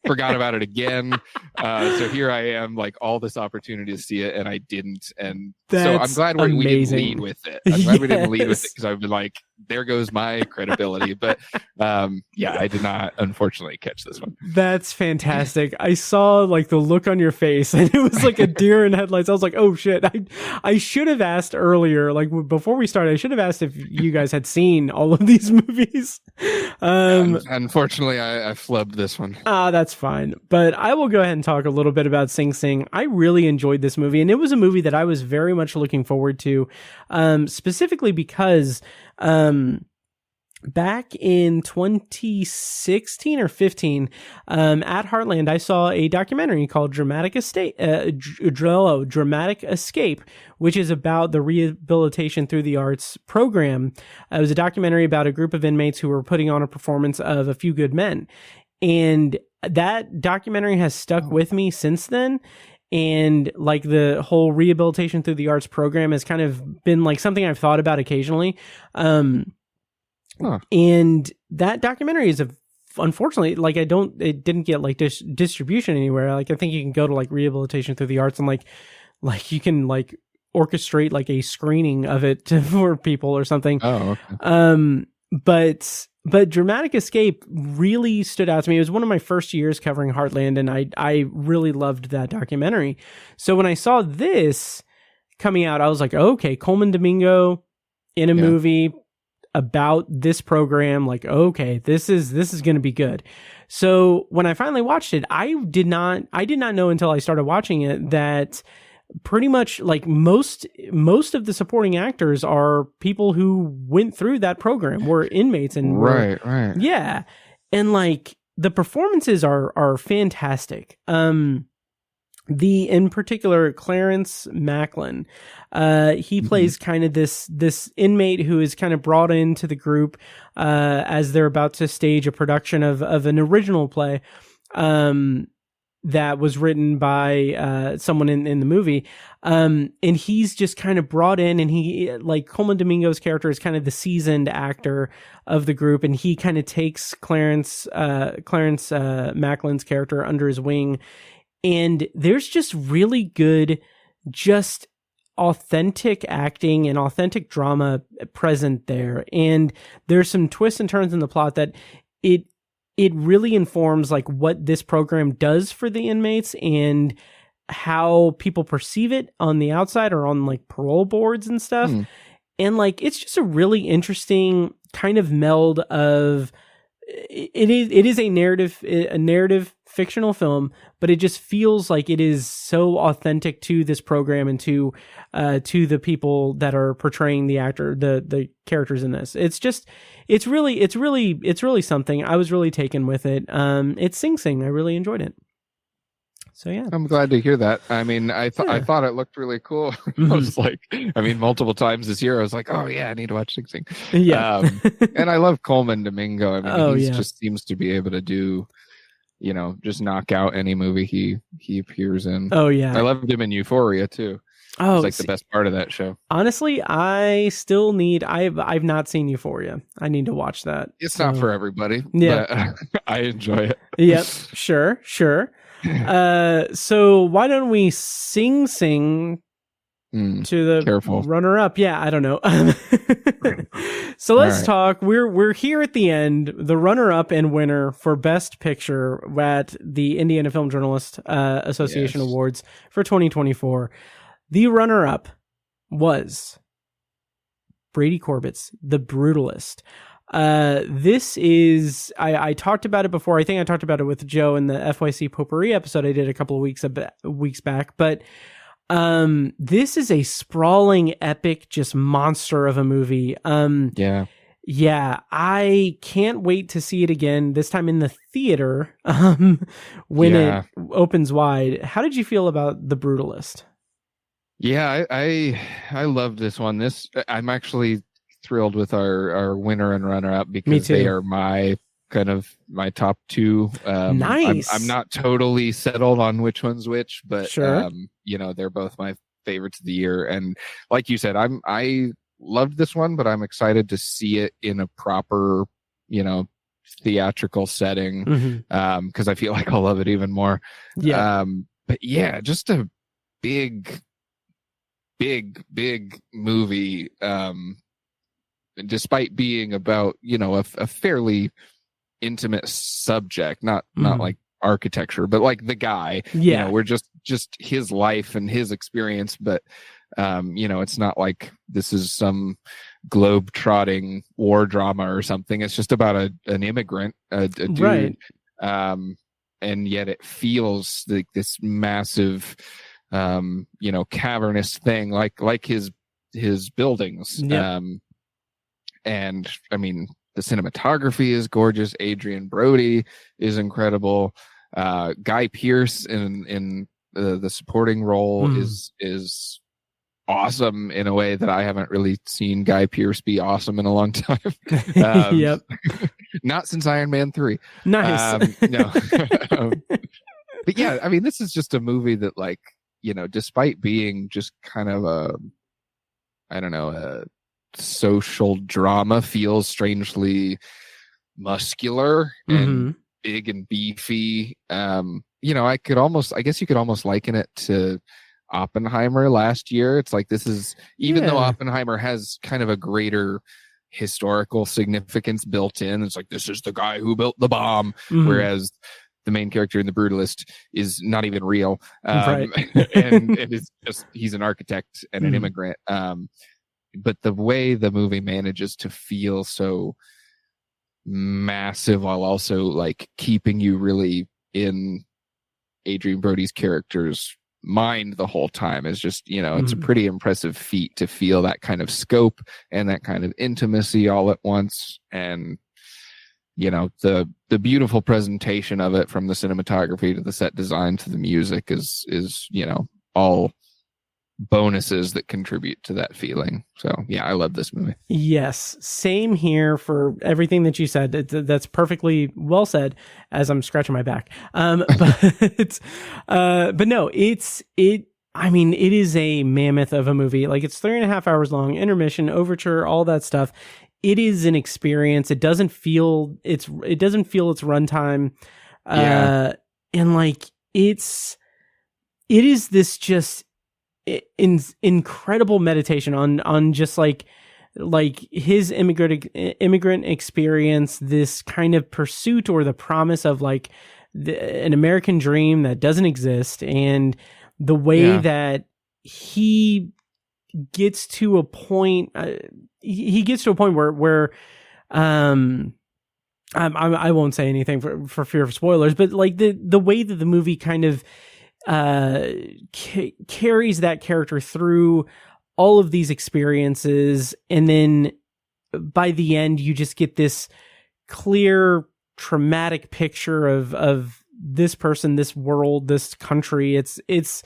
Forgot about it again. So here I am, like all this opportunity to see it, and I didn't. And so I'm glad we didn't lead with it. I'm glad we didn't lead with it, because I've been like, there goes my credibility. But yeah, I did not, unfortunately, catch this one. That's fantastic. I saw like the look on your face, and it was like a deer in headlights. I was like, oh shit. I should have asked earlier, like before we started, I should have asked if you guys had seen all of these movies. Unfortunately, I flubbed this one. That's fine. But I will go ahead and talk a little bit about Sing Sing. I really enjoyed this movie, and it was a movie that I was very much looking forward to, specifically because back in 2016 or 15, at Heartland, I saw a documentary called Dramatic Escape, which is about the Rehabilitation Through the Arts program. It was a documentary about a group of inmates who were putting on a performance of A Few Good Men. And that documentary has stuck with me since then. And like the whole Rehabilitation Through the Arts program has kind of been like something I've thought about occasionally. And that documentary is unfortunately, like it didn't get like distribution anywhere. Like I think you can go to like Rehabilitation Through the Arts and like you can like orchestrate like a screening of it for people or something. Oh, okay. But Dramatic Escape really stood out to me. It was one of my first years covering Heartland, and I really loved that documentary. So when I saw this coming out, I was like, okay, Coleman Domingo in a movie about this program, like, okay, this is going to be good. So when I finally watched it, I did not know until I started watching it that pretty much like most of the supporting actors are people who went through that program, were inmates, and right. Yeah. And like the performances are fantastic. In particular, Clarence Macklin, he plays kind of this inmate who is kind of brought into the group as they're about to stage a production of an original play that was written by someone in the movie. And he's just kind of brought in, and he, like Coleman Domingo's character, is kind of the seasoned actor of the group, and he kind of takes Clarence Macklin's character under his wing. And there's just really good, just authentic acting and authentic drama present there. And there's some twists and turns in the plot that it really informs like what this program does for the inmates and how people perceive it on the outside or on like parole boards and stuff. And like, it's just a really interesting kind of meld of it is a narrative fictional film, but it just feels like it is so authentic to this program and to the people that are portraying the characters in this. It's really something. I was really taken with it. It's Sing Sing. I really enjoyed it. So yeah, I'm glad to hear that. I mean, I thought it looked really cool. I was like, multiple times this year, I was like, oh yeah, I need to watch Sing Sing. Yeah, and I love Coleman Domingo. I mean, he just seems to be able to do, just knock out any movie he appears in. Oh yeah, I loved him in Euphoria too. Oh, it's like the best part of that show. Honestly, I still need. I've not seen Euphoria. I need to watch that. It's not for everybody. Yeah, but I enjoy it. Yep, sure. So why don't we sing to the runner-up? Yeah, I don't know. So let's talk. We're here at the end. The runner-up and winner for Best Picture at the Indiana Film Journalists Association Awards for 2024. The runner-up was Brady Corbett's The Brutalist. This is, I talked about it before. I think I talked about it with Joe in the FYC Potpourri episode I did a couple of weeks back, but this is a sprawling, epic, just monster of a movie. Yeah, I can't wait to see it again, this time in the theater, when it opens wide. How did you feel about The Brutalist? Yeah, I love this one. I'm actually thrilled with our winner and runner up because they are my top two. Nice. I'm not totally settled on which one's which, but sure. They're both my favorites of the year. And like you said, I loved this one, but I'm excited to see it in a proper, theatrical setting. Because I feel like I'll love it even more. Yeah. But yeah, just a big movie. Despite being about a fairly intimate subject, not like architecture, but like the guy, we're just his life and his experience, but it's not like this is some globe-trotting war drama or something. It's just about an immigrant, a dude, right. And yet it feels like this massive cavernous thing, like his buildings. And I mean, the cinematography is gorgeous. Adrian Brody is incredible. Guy Pearce in the supporting role is awesome in a way that I haven't really seen Guy Pearce be awesome in a long time. Yep. Not since Iron Man 3. Nice. No. But yeah, I mean, this is just a movie that, like, despite being just kind of a social drama, feels strangely muscular and big and beefy. I guess you could almost liken it to Oppenheimer last year. It's like, this is, even though Oppenheimer has kind of a greater historical significance built in, it's like, this is the guy who built the bomb, whereas the main character in The Brutalist is not even real. Right. and it's just, he's an architect and an immigrant. But the way the movie manages to feel so massive while also like keeping you really in Adrian Brody's character's mind the whole time is just, it's a pretty impressive feat to feel that kind of scope and that kind of intimacy all at once. And the beautiful presentation of it, from the cinematography to the set design to the music, is all bonuses that contribute to that feeling. So yeah, I love this movie. Yes, same here for everything that you said. That's perfectly well said, as I'm scratching my back. But no, I mean, it is a mammoth of a movie. Like, it's 3.5 hours long, intermission, overture, all that stuff. It is an experience. It doesn't feel its runtime. And like, it is this just incredible meditation on just like like his immigrant experience, this kind of pursuit or the promise of like an American dream that doesn't exist, and the way that he gets to a point, where I won't say anything for fear of spoilers, but like the way that the movie kind of carries that character through all of these experiences, and then by the end you just get this clear traumatic picture of this person, this world, this country. It's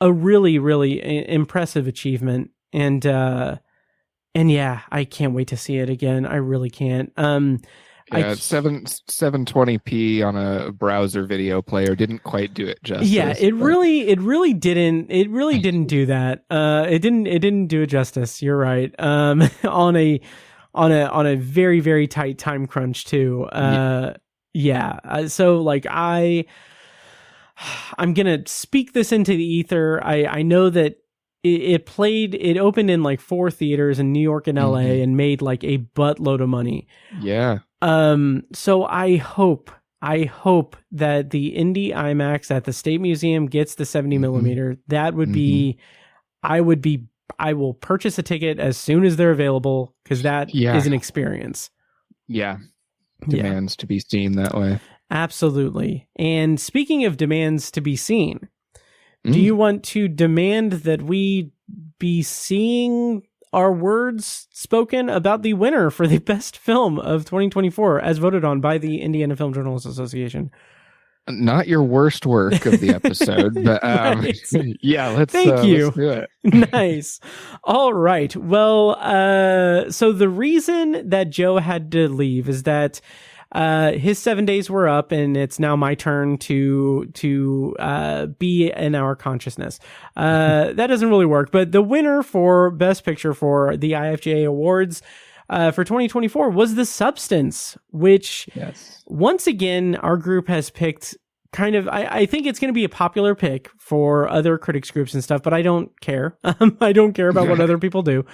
a really, really impressive achievement, and yeah, I can't wait to see it again. I really can't. It's 720p on a browser video player didn't quite do it justice. Yeah, it really didn't do that. It didn't do it justice. You're right. On a very, very tight time crunch too. So like I'm gonna speak this into the ether. I know that it opened in like 4 theaters in New York and LA and made like a buttload of money. Yeah. So I hope that the Indie IMAX at the State Museum gets the 70 millimeter. That would be, I will purchase a ticket as soon as they're available, because that is an experience. Yeah. Demands to be seen that way. Absolutely. And speaking of demands to be seen, do you want to demand that we be seeing our words spoken about the winner for the best film of 2024 as voted on by the Indiana Film Journalists Association? Not your worst work of the episode, but Nice. let's Thank you. Let's do it. Nice. All right. Well, so the reason that Joe had to leave is that his 7 days were up, and it's now my turn to be in our consciousness. That doesn't really work, but the winner for Best Picture for the IFJA Awards for 2024 was The Substance, which once again, our group has picked kind of, I think it's going to be a popular pick for other critics groups and stuff, but I don't care. I don't care about what other people do.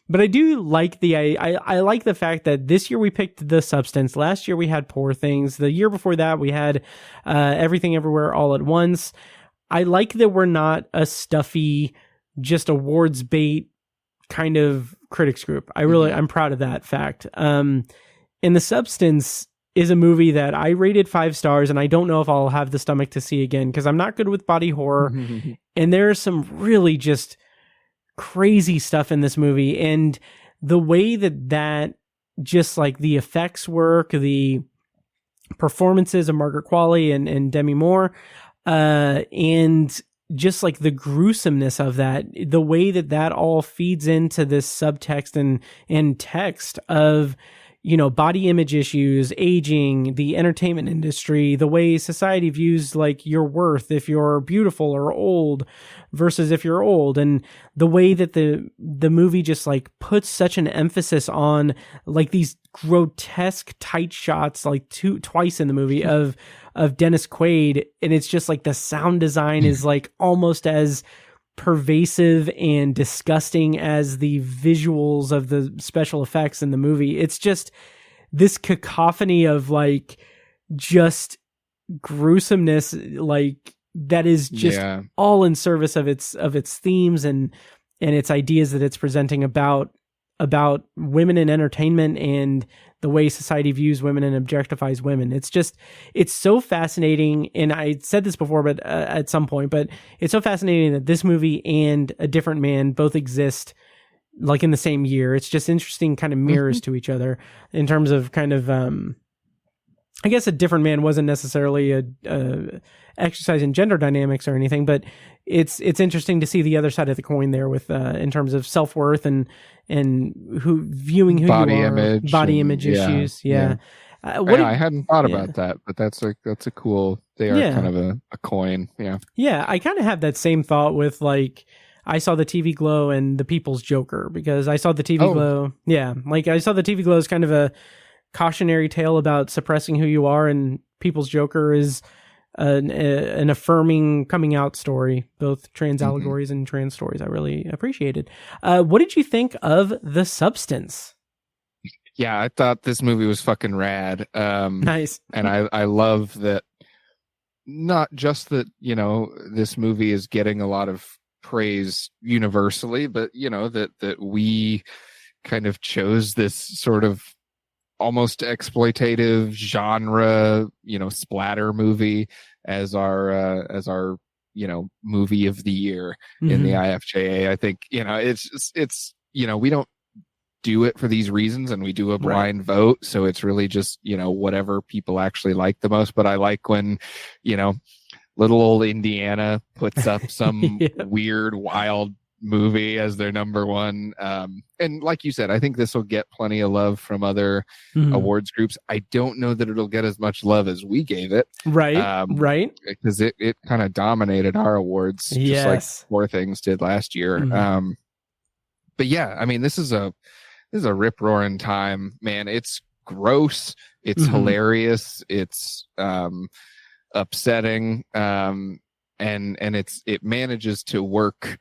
But I do like I like the fact that this year we picked The Substance. Last year we had Poor Things. The year before that we had Everything Everywhere All at Once. I like that we're not a stuffy, just awards bait kind of critics group. I'm proud of that fact. And The Substance is a movie that I rated 5 stars, and I don't know if I'll have the stomach to see again, because I'm not good with body horror. And there's some really just crazy stuff in this movie, and the way that just like the effects work, the performances of Margaret Qualley and Demi Moore, and just like the gruesomeness of that, the way that all feeds into this subtext and text of, you know, body image issues, aging, the entertainment industry, the way society views like your worth if you're beautiful or old versus if you're old, and the way that the movie just like puts such an emphasis on like these grotesque tight shots, like twice in the movie of Dennis Quaid, and it's just like the sound design is like almost as pervasive and disgusting as the visuals of the special effects in the movie. It's just this cacophony of like just gruesomeness, like that is just all in service of its themes and its ideas that it's presenting about women in entertainment and the way society views women and objectifies women. It's so fascinating. And I said this before, but at some point, but it's so fascinating that this movie and A Different Man both exist like in the same year. It's just interesting kind of mirrors to each other in terms of kind of, I guess A Different Man wasn't necessarily a exercise in gender dynamics or anything, but it's interesting to see the other side of the coin there with in terms of self-worth and who viewing who body you are, image body image issues. I hadn't thought about that, but that's a cool. They are kind of a coin. Yeah. I kind of have that same thought with like I saw the TV Glow and The People's Joker, because I saw the TV Glow. Yeah, like I saw the TV Glow as kind of a cautionary tale about suppressing who you are, and People's Joker is an affirming coming out story, both trans allegories and trans stories. I really appreciated. What did you think of The Substance? Yeah, I thought this movie was fucking rad. Nice. And I love that, not just that, you know, this movie is getting a lot of praise universally, but, you know, that we kind of chose this sort of almost exploitative genre, you know, splatter movie as our you know, movie of the year in the IFJA. I think, you know, it's you know, we don't do it for these reasons, and we do a blind vote, so it's really just, you know, whatever people actually like the most. But I like when, you know, little old Indiana puts up some weird, wild movie as their number one. And like you said, I think this will get plenty of love from other awards groups. I don't know that it'll get as much love as we gave it. Right. Because it kind of dominated our awards, just like Four Things did last year. But yeah, I mean, this is a rip-roaring time, man. It's gross. It's hilarious. It's upsetting. And it manages to work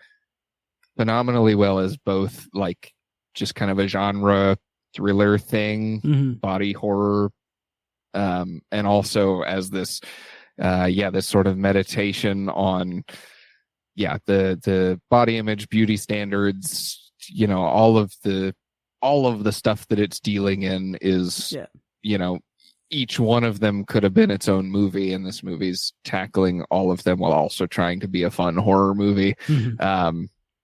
phenomenally well as both like just kind of a genre thriller thing, body horror, and also as this this sort of meditation on the body image, beauty standards, you know, all of the stuff that it's dealing in is you know, each one of them could have been its own movie, and this movie's tackling all of them while also trying to be a fun horror movie.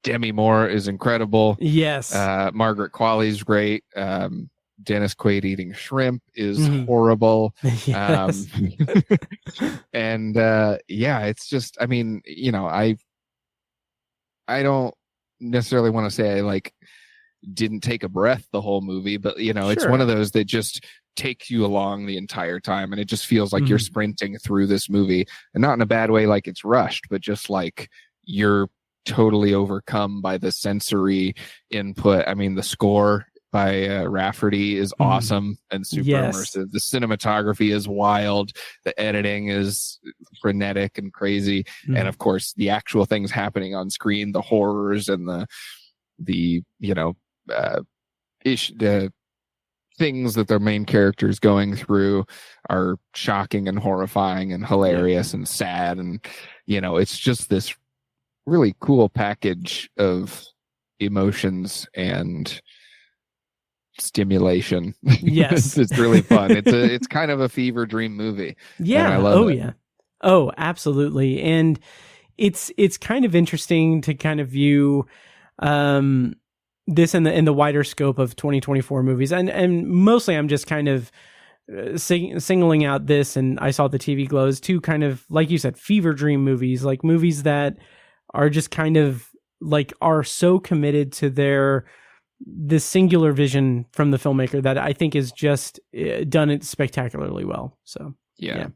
Demi Moore is incredible. Yes. Margaret Qualley's great. Dennis Quaid eating shrimp is horrible. Yes. And it's just, I mean, you know, I don't necessarily want to say I like didn't take a breath the whole movie, but you know, it's one of those that just takes you along the entire time, and it just feels like you're sprinting through this movie, and not in a bad way, like it's rushed, but just like you're totally overcome by the sensory input. I mean, the score by Rafferty is awesome and super immersive. The cinematography is wild. The editing is frenetic and crazy. And of course, the actual things happening on screen, the horrors and the you know, the things that their main character is going through are shocking and horrifying and hilarious and sad. And, you know, it's just this really cool package of emotions and stimulation. Yes. It's really fun. It's kind of a fever dream movie. Yeah. I love it. Yeah. Oh, absolutely. And it's kind of interesting to kind of view this in the wider scope of 2024 movies. And mostly I'm just kind of singling out this, and I Saw the TV Glows, two kind of, like you said, fever dream movies, like movies that are just kind of like are so committed to this singular vision from the filmmaker that I think is just done it spectacularly well. So yeah.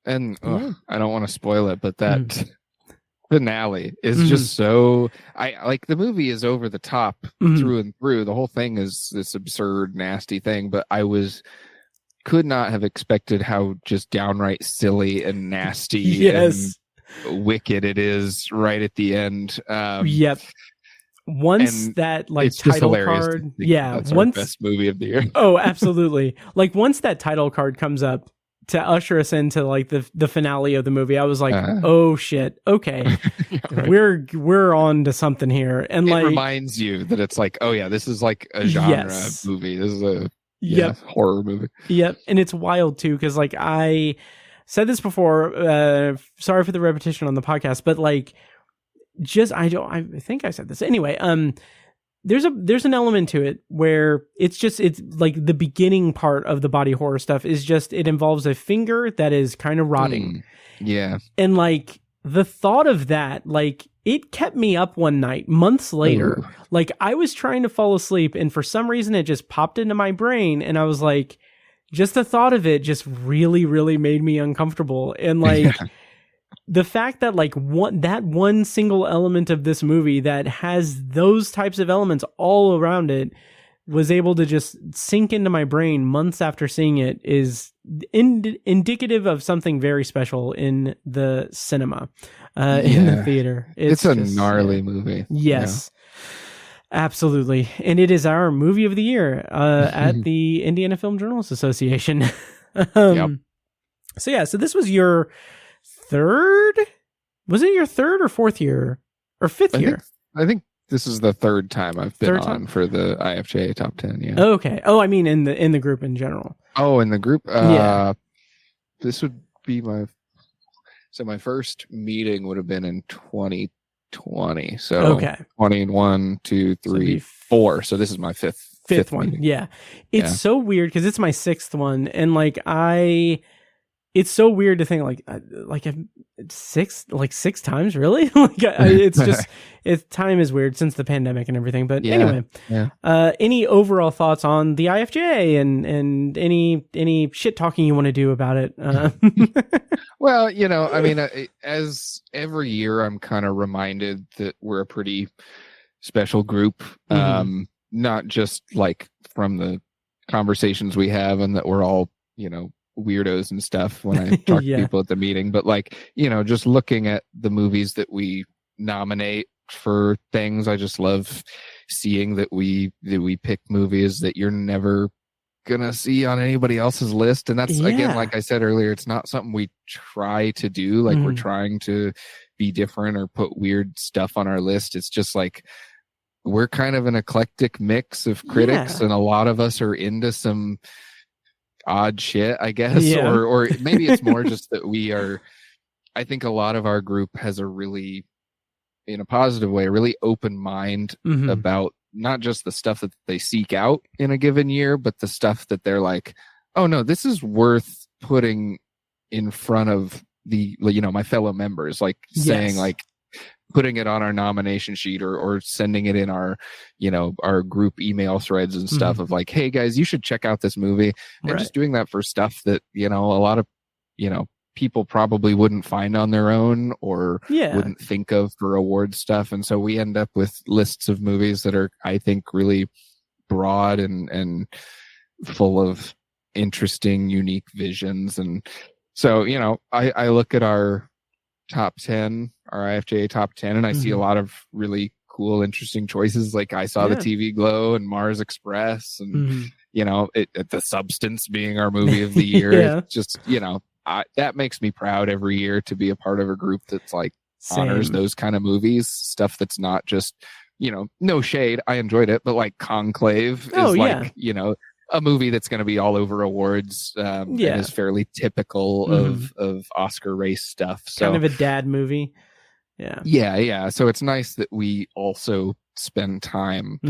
And I don't want to spoil it, but that finale is just so, I like, the movie is over the top through and through. The whole thing is this absurd, nasty thing, but could not have expected how just downright silly and nasty and wicked it is right at the end. Once that like title card, that's our best movie of the year. Oh, absolutely! Like once that title card comes up to usher us into like the finale of the movie, I was like, oh shit, okay, we're on to something here, and it reminds you that it's like, oh yeah, this is like a genre movie. This is a horror movie. Yep, and it's wild too because like I said this before. Sorry for the repetition on the podcast, but like, I think I said this anyway. There's an element to it where it's like the beginning part of the body horror stuff is just, it involves a finger that is kind of rotting. And like the thought of that, like it kept me up one night, months later. Like I was trying to fall asleep and for some reason it just popped into my brain and I was like, just the thought of it just really, really made me uncomfortable. And like the fact that like one single element of this movie that has those types of elements all around it was able to just sink into my brain months after seeing it is indicative of something very special in the cinema, in the theater. It's a gnarly movie. Yes, absolutely. And it is our movie of the year at the Indiana Film Journalists Association. So this was your third? Was it your third or fourth year or fifth year? I think this is the third time I've been on for the IFJA Top 10. Yeah. Okay. Oh, I mean in the group in general. Oh, in the group. This would be my first meeting would have been in 2020. So 21, 2, 3, 4. So this is my fifth one. meeting. Yeah. It's so weird because it's my sixth one, and it's so weird to think six times, really. Time is weird since the pandemic and everything. But anyway, any overall thoughts on the IFJA and any shit talking you want to do about it? Well, I mean, as every year, I'm kind of reminded that we're a pretty special group, not just like from the conversations we have, and that we're all, weirdos and stuff when I talk to people at the meeting, but just looking at the movies that we nominate for things, I just love seeing that we pick movies that you're never gonna see on anybody else's list. And that's again, like I said earlier, it's not something we try to do, like we're trying to be different or put weird stuff on our list. It's just like we're kind of an eclectic mix of critics, and a lot of us are into some odd shit, I guess, or maybe it's more just that I think a lot of our group has a really, in a positive way, a really open mind about not just the stuff that they seek out in a given year, but the stuff that they're like, oh no, this is worth putting in front of the, my fellow members, like saying like, putting it on our nomination sheet or sending it in our, our group email threads and stuff of like, hey guys, you should check out this movie, and just doing that for stuff that, a lot of, people probably wouldn't find on their own or wouldn't think of for award stuff. And so we end up with lists of movies that are, I think, really broad and full of interesting, unique visions. And so, I look at our top 10, our IFJA top 10, and I see a lot of really cool, interesting choices. Like I saw the TV Glow and Mars Express, and The Substance being our movie of the year. It's just that makes me proud every year to be a part of a group that's like honors those kind of movies, stuff that's not just no shade, I enjoyed it, but like Conclave is like a movie that's going to be all over awards, and is fairly typical of Oscar race stuff. So kind of a dad movie. Yeah. So it's nice that we also spend time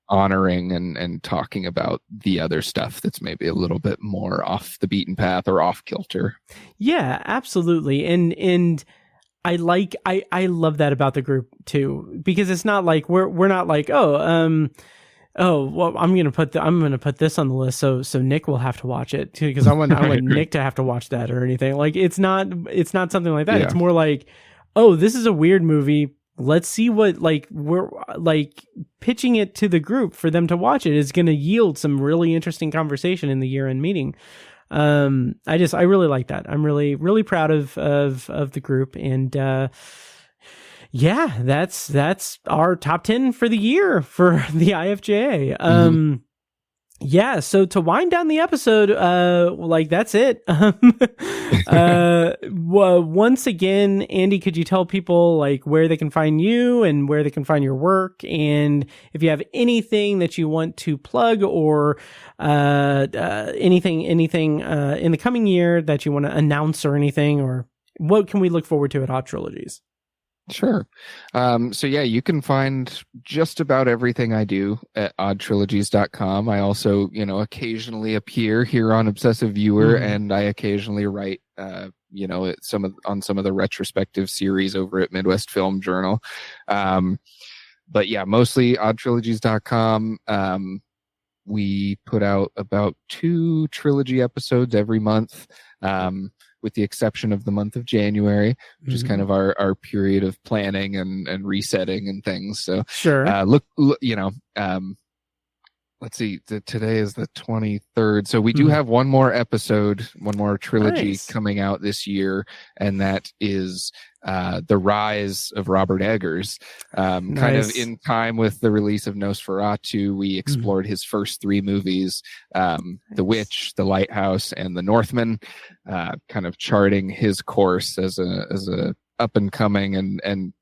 honoring and talking about the other stuff that's maybe a little bit more off the beaten path or off kilter. Yeah, absolutely. And I love that about the group too, because it's not like we're not like, well, I'm gonna put this on the list, so Nick will have to watch it too, because I want Nick to have to watch that or anything. Like it's not something like that. It's more like, oh, this is a weird movie. Let's see what we're pitching it to the group for them to watch it is going to yield some really interesting conversation in the year-end meeting. I really like that. I'm really, really proud of the group, and that's our top 10 for the year for the IFJA. So to wind down the episode, that's it. Once again, Andy, could you tell people where they can find you and where they can find your work, and if you have anything that you want to plug or anything in the coming year that you want to announce or anything, or what can we look forward to at Hot Trilogies? Sure. So you can find just about everything I do at oddtrilogies.com. I also, occasionally appear here on Obsessive Viewer, and I occasionally write, some of the retrospective series over at Midwest Film Journal. But mostly oddtrilogies.com. We put out about 2 trilogy episodes every month. With the exception of the month of January, which is kind of our period of planning and resetting and things. So sure. let's see, today is the 23rd. So we do have one more episode, one more trilogy coming out this year. And that is The Rise of Robert Eggers. Kind of in time with the release of Nosferatu, we explored his first three movies, The Witch, The Lighthouse, and The Northman, kind of charting his course as a up and coming and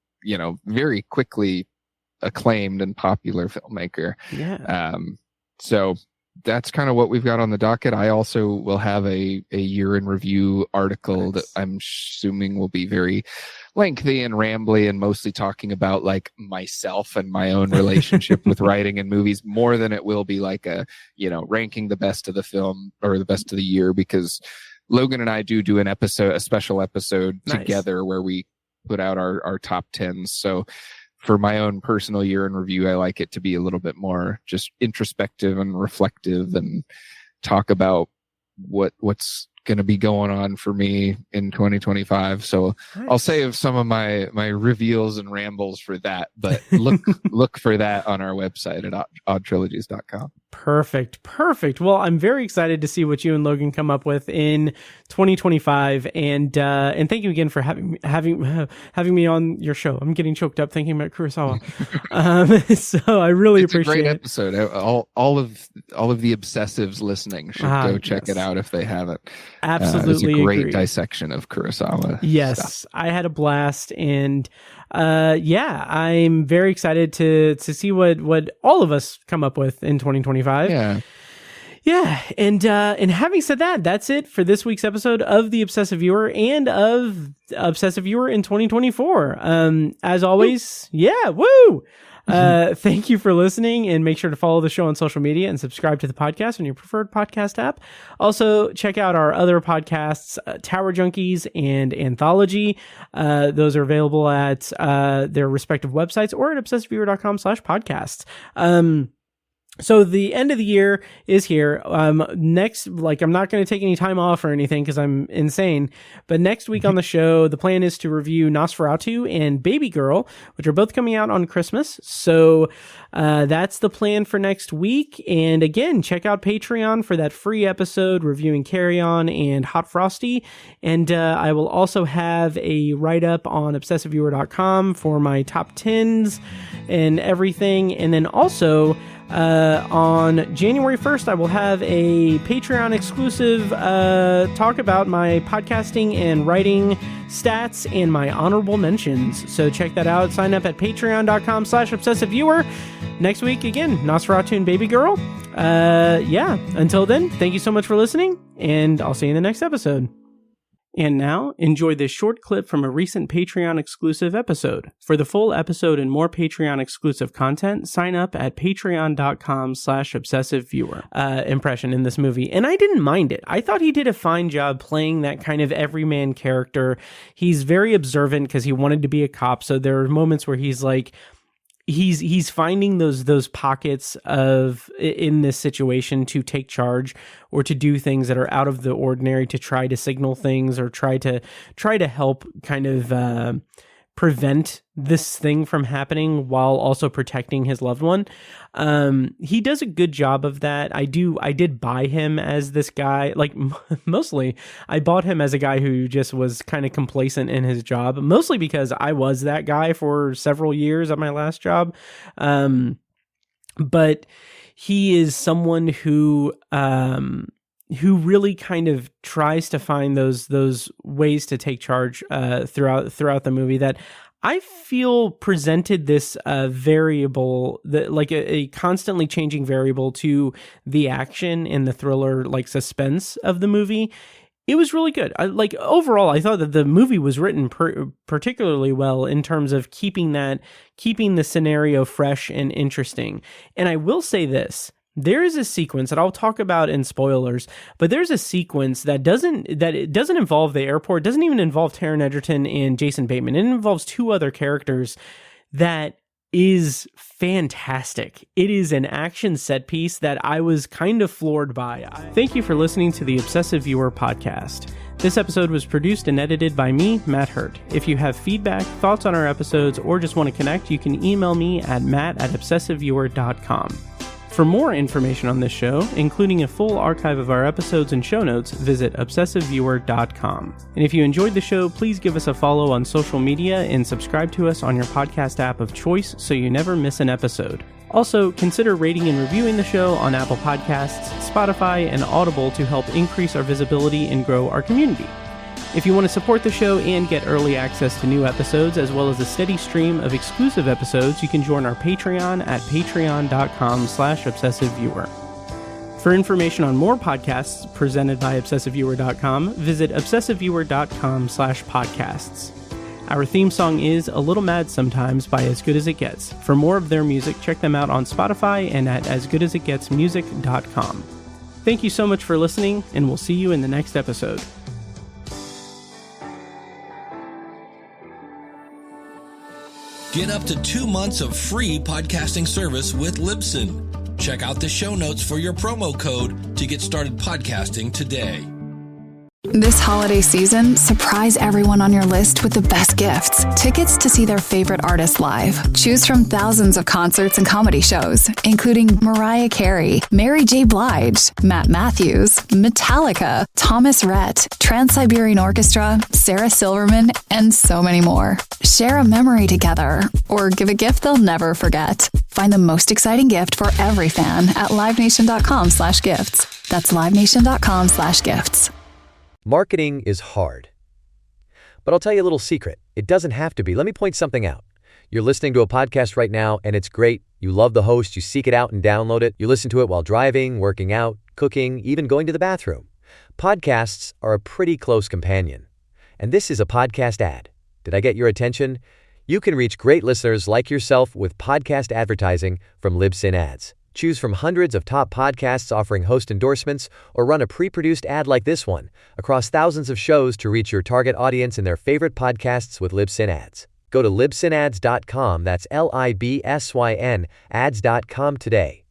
very quickly acclaimed and popular filmmaker. So that's kind of what we've got on the docket. I also will have a year in review article that I'm assuming will be very lengthy and rambly and mostly talking about like myself and my own relationship with writing and movies more than it will be like ranking the best of the film or the best of the year, because Logan and I do an episode, a special episode together where we put out our top 10s. So for my own personal year in review, I like it to be a little bit more just introspective and reflective and talk about what's going to be going on for me in 2025. So I'll save some of my reveals and rambles for that, but look for that on our website at oddtrilogies.com. Perfect. Well, I'm very excited to see what you and Logan come up with in 2025, and thank you again for having me on your show. I'm getting choked up thinking about Kurosawa. So I really appreciate it. It's a great episode. All of the obsessives listening should go check it out if they haven't. Absolutely, it's a great dissection of Kurosawa. Yes, stuff. I had a blast, and I'm very excited to see what all of us come up with in 2025. Yeah, and having said that, that's it for this week's episode of The Obsessive Viewer and of Obsessive Viewer in 2024. As always, woo! Thank you for listening, and make sure to follow the show on social media and subscribe to the podcast on your preferred podcast app. Also, check out our other podcasts, Tower Junkies and Anthology. Those are available at their respective websites or at obsessiveviewer.com/podcasts. So the end of the year is here. Next, I'm not going to take any time off or anything because I'm insane. But next week on the show, the plan is to review Nosferatu and Babygirl, which are both coming out on Christmas. So that's the plan for next week. And again, check out Patreon for that free episode reviewing Carry On and Hot Frosty. And I will also have a write-up on obsessiveviewer.com for my top 10s and everything. And then also, on January 1st, I will have a Patreon exclusive talk about my podcasting and writing stats and my honorable mentions. So check that out. Sign up at patreon.com/obsessiveviewer. Next week, again, Nosferatu and Babygirl. Until then, thank you so much for listening, and I'll see you in the next episode. And now, enjoy this short clip from a recent Patreon exclusive episode. For the full episode and more Patreon exclusive content, sign up at patreon.com/obsessiveviewer. Impression in this movie. And I didn't mind it. I thought he did a fine job playing that kind of everyman character. He's very observant because he wanted to be a cop. So there are moments where he's like, he's finding those pockets of in this situation to take charge or to do things that are out of the ordinary, to try to signal things or try to help kind of prevent this thing from happening while also protecting his loved one. He does a good job of that. I did buy him as this guy, mostly I bought him as a guy who just was kind of complacent in his job, mostly because I was that guy for several years at my last job. But he is someone who really kind of tries to find those ways to take charge throughout the movie that I feel presented this variable, a constantly changing variable to the action and the thriller, suspense of the movie. It was really good. Overall, I thought that the movie was written particularly well in terms of keeping the scenario fresh and interesting. And I will say this. There is a sequence that I'll talk about in spoilers, but there's a sequence that doesn't involve the airport, doesn't even involve Taron Egerton and Jason Bateman. It involves two other characters that is fantastic. It is an action set piece that I was kind of floored by. Thank you for listening to the Obsessive Viewer podcast. This episode was produced and edited by me, Matt Hurt. If you have feedback, thoughts on our episodes, or just want to connect, you can email me at matt@obsessiveviewer.com. For more information on this show, including a full archive of our episodes and show notes, visit obsessiveviewer.com. And if you enjoyed the show, please give us a follow on social media and subscribe to us on your podcast app of choice so you never miss an episode. Also, consider rating and reviewing the show on Apple Podcasts, Spotify, and Audible to help increase our visibility and grow our community. If you want to support the show and get early access to new episodes, as well as a steady stream of exclusive episodes, you can join our Patreon at patreon.com/obsessiveviewer. For information on more podcasts presented by obsessiveviewer.com, visit obsessiveviewer.com/podcasts. Our theme song is A Little Mad Sometimes by As Good As It Gets. For more of their music, check them out on Spotify and at asgoodasitgetsmusic.com. Thank you so much for listening, and we'll see you in the next episode. Get up to 2 months of free podcasting service with Libsyn. Check out the show notes for your promo code to get started podcasting today. This holiday season, surprise everyone on your list with the best gifts. Tickets to see their favorite artists live. Choose from thousands of concerts and comedy shows, including Mariah Carey, Mary J. Blige, Matt Matthews, Metallica, Thomas Rhett, Trans-Siberian Orchestra, Sarah Silverman, and so many more. Share a memory together, or give a gift they'll never forget. Find the most exciting gift for every fan at livenation.com/gifts. That's livenation.com/gifts. Marketing is hard. But I'll tell you a little secret. It doesn't have to be. Let me point something out. You're listening to a podcast right now, and it's great. You love the host. You seek it out and download it. You listen to it while driving, working out, cooking, even going to the bathroom. Podcasts are a pretty close companion. And this is a podcast ad. Did I get your attention? You can reach great listeners like yourself with podcast advertising from Libsyn Ads. Choose from hundreds of top podcasts offering host endorsements, or run a pre-produced ad like this one across thousands of shows to reach your target audience in their favorite podcasts with Libsyn Ads. Go to libsynads.com, that's LIBSYN, ads.com today.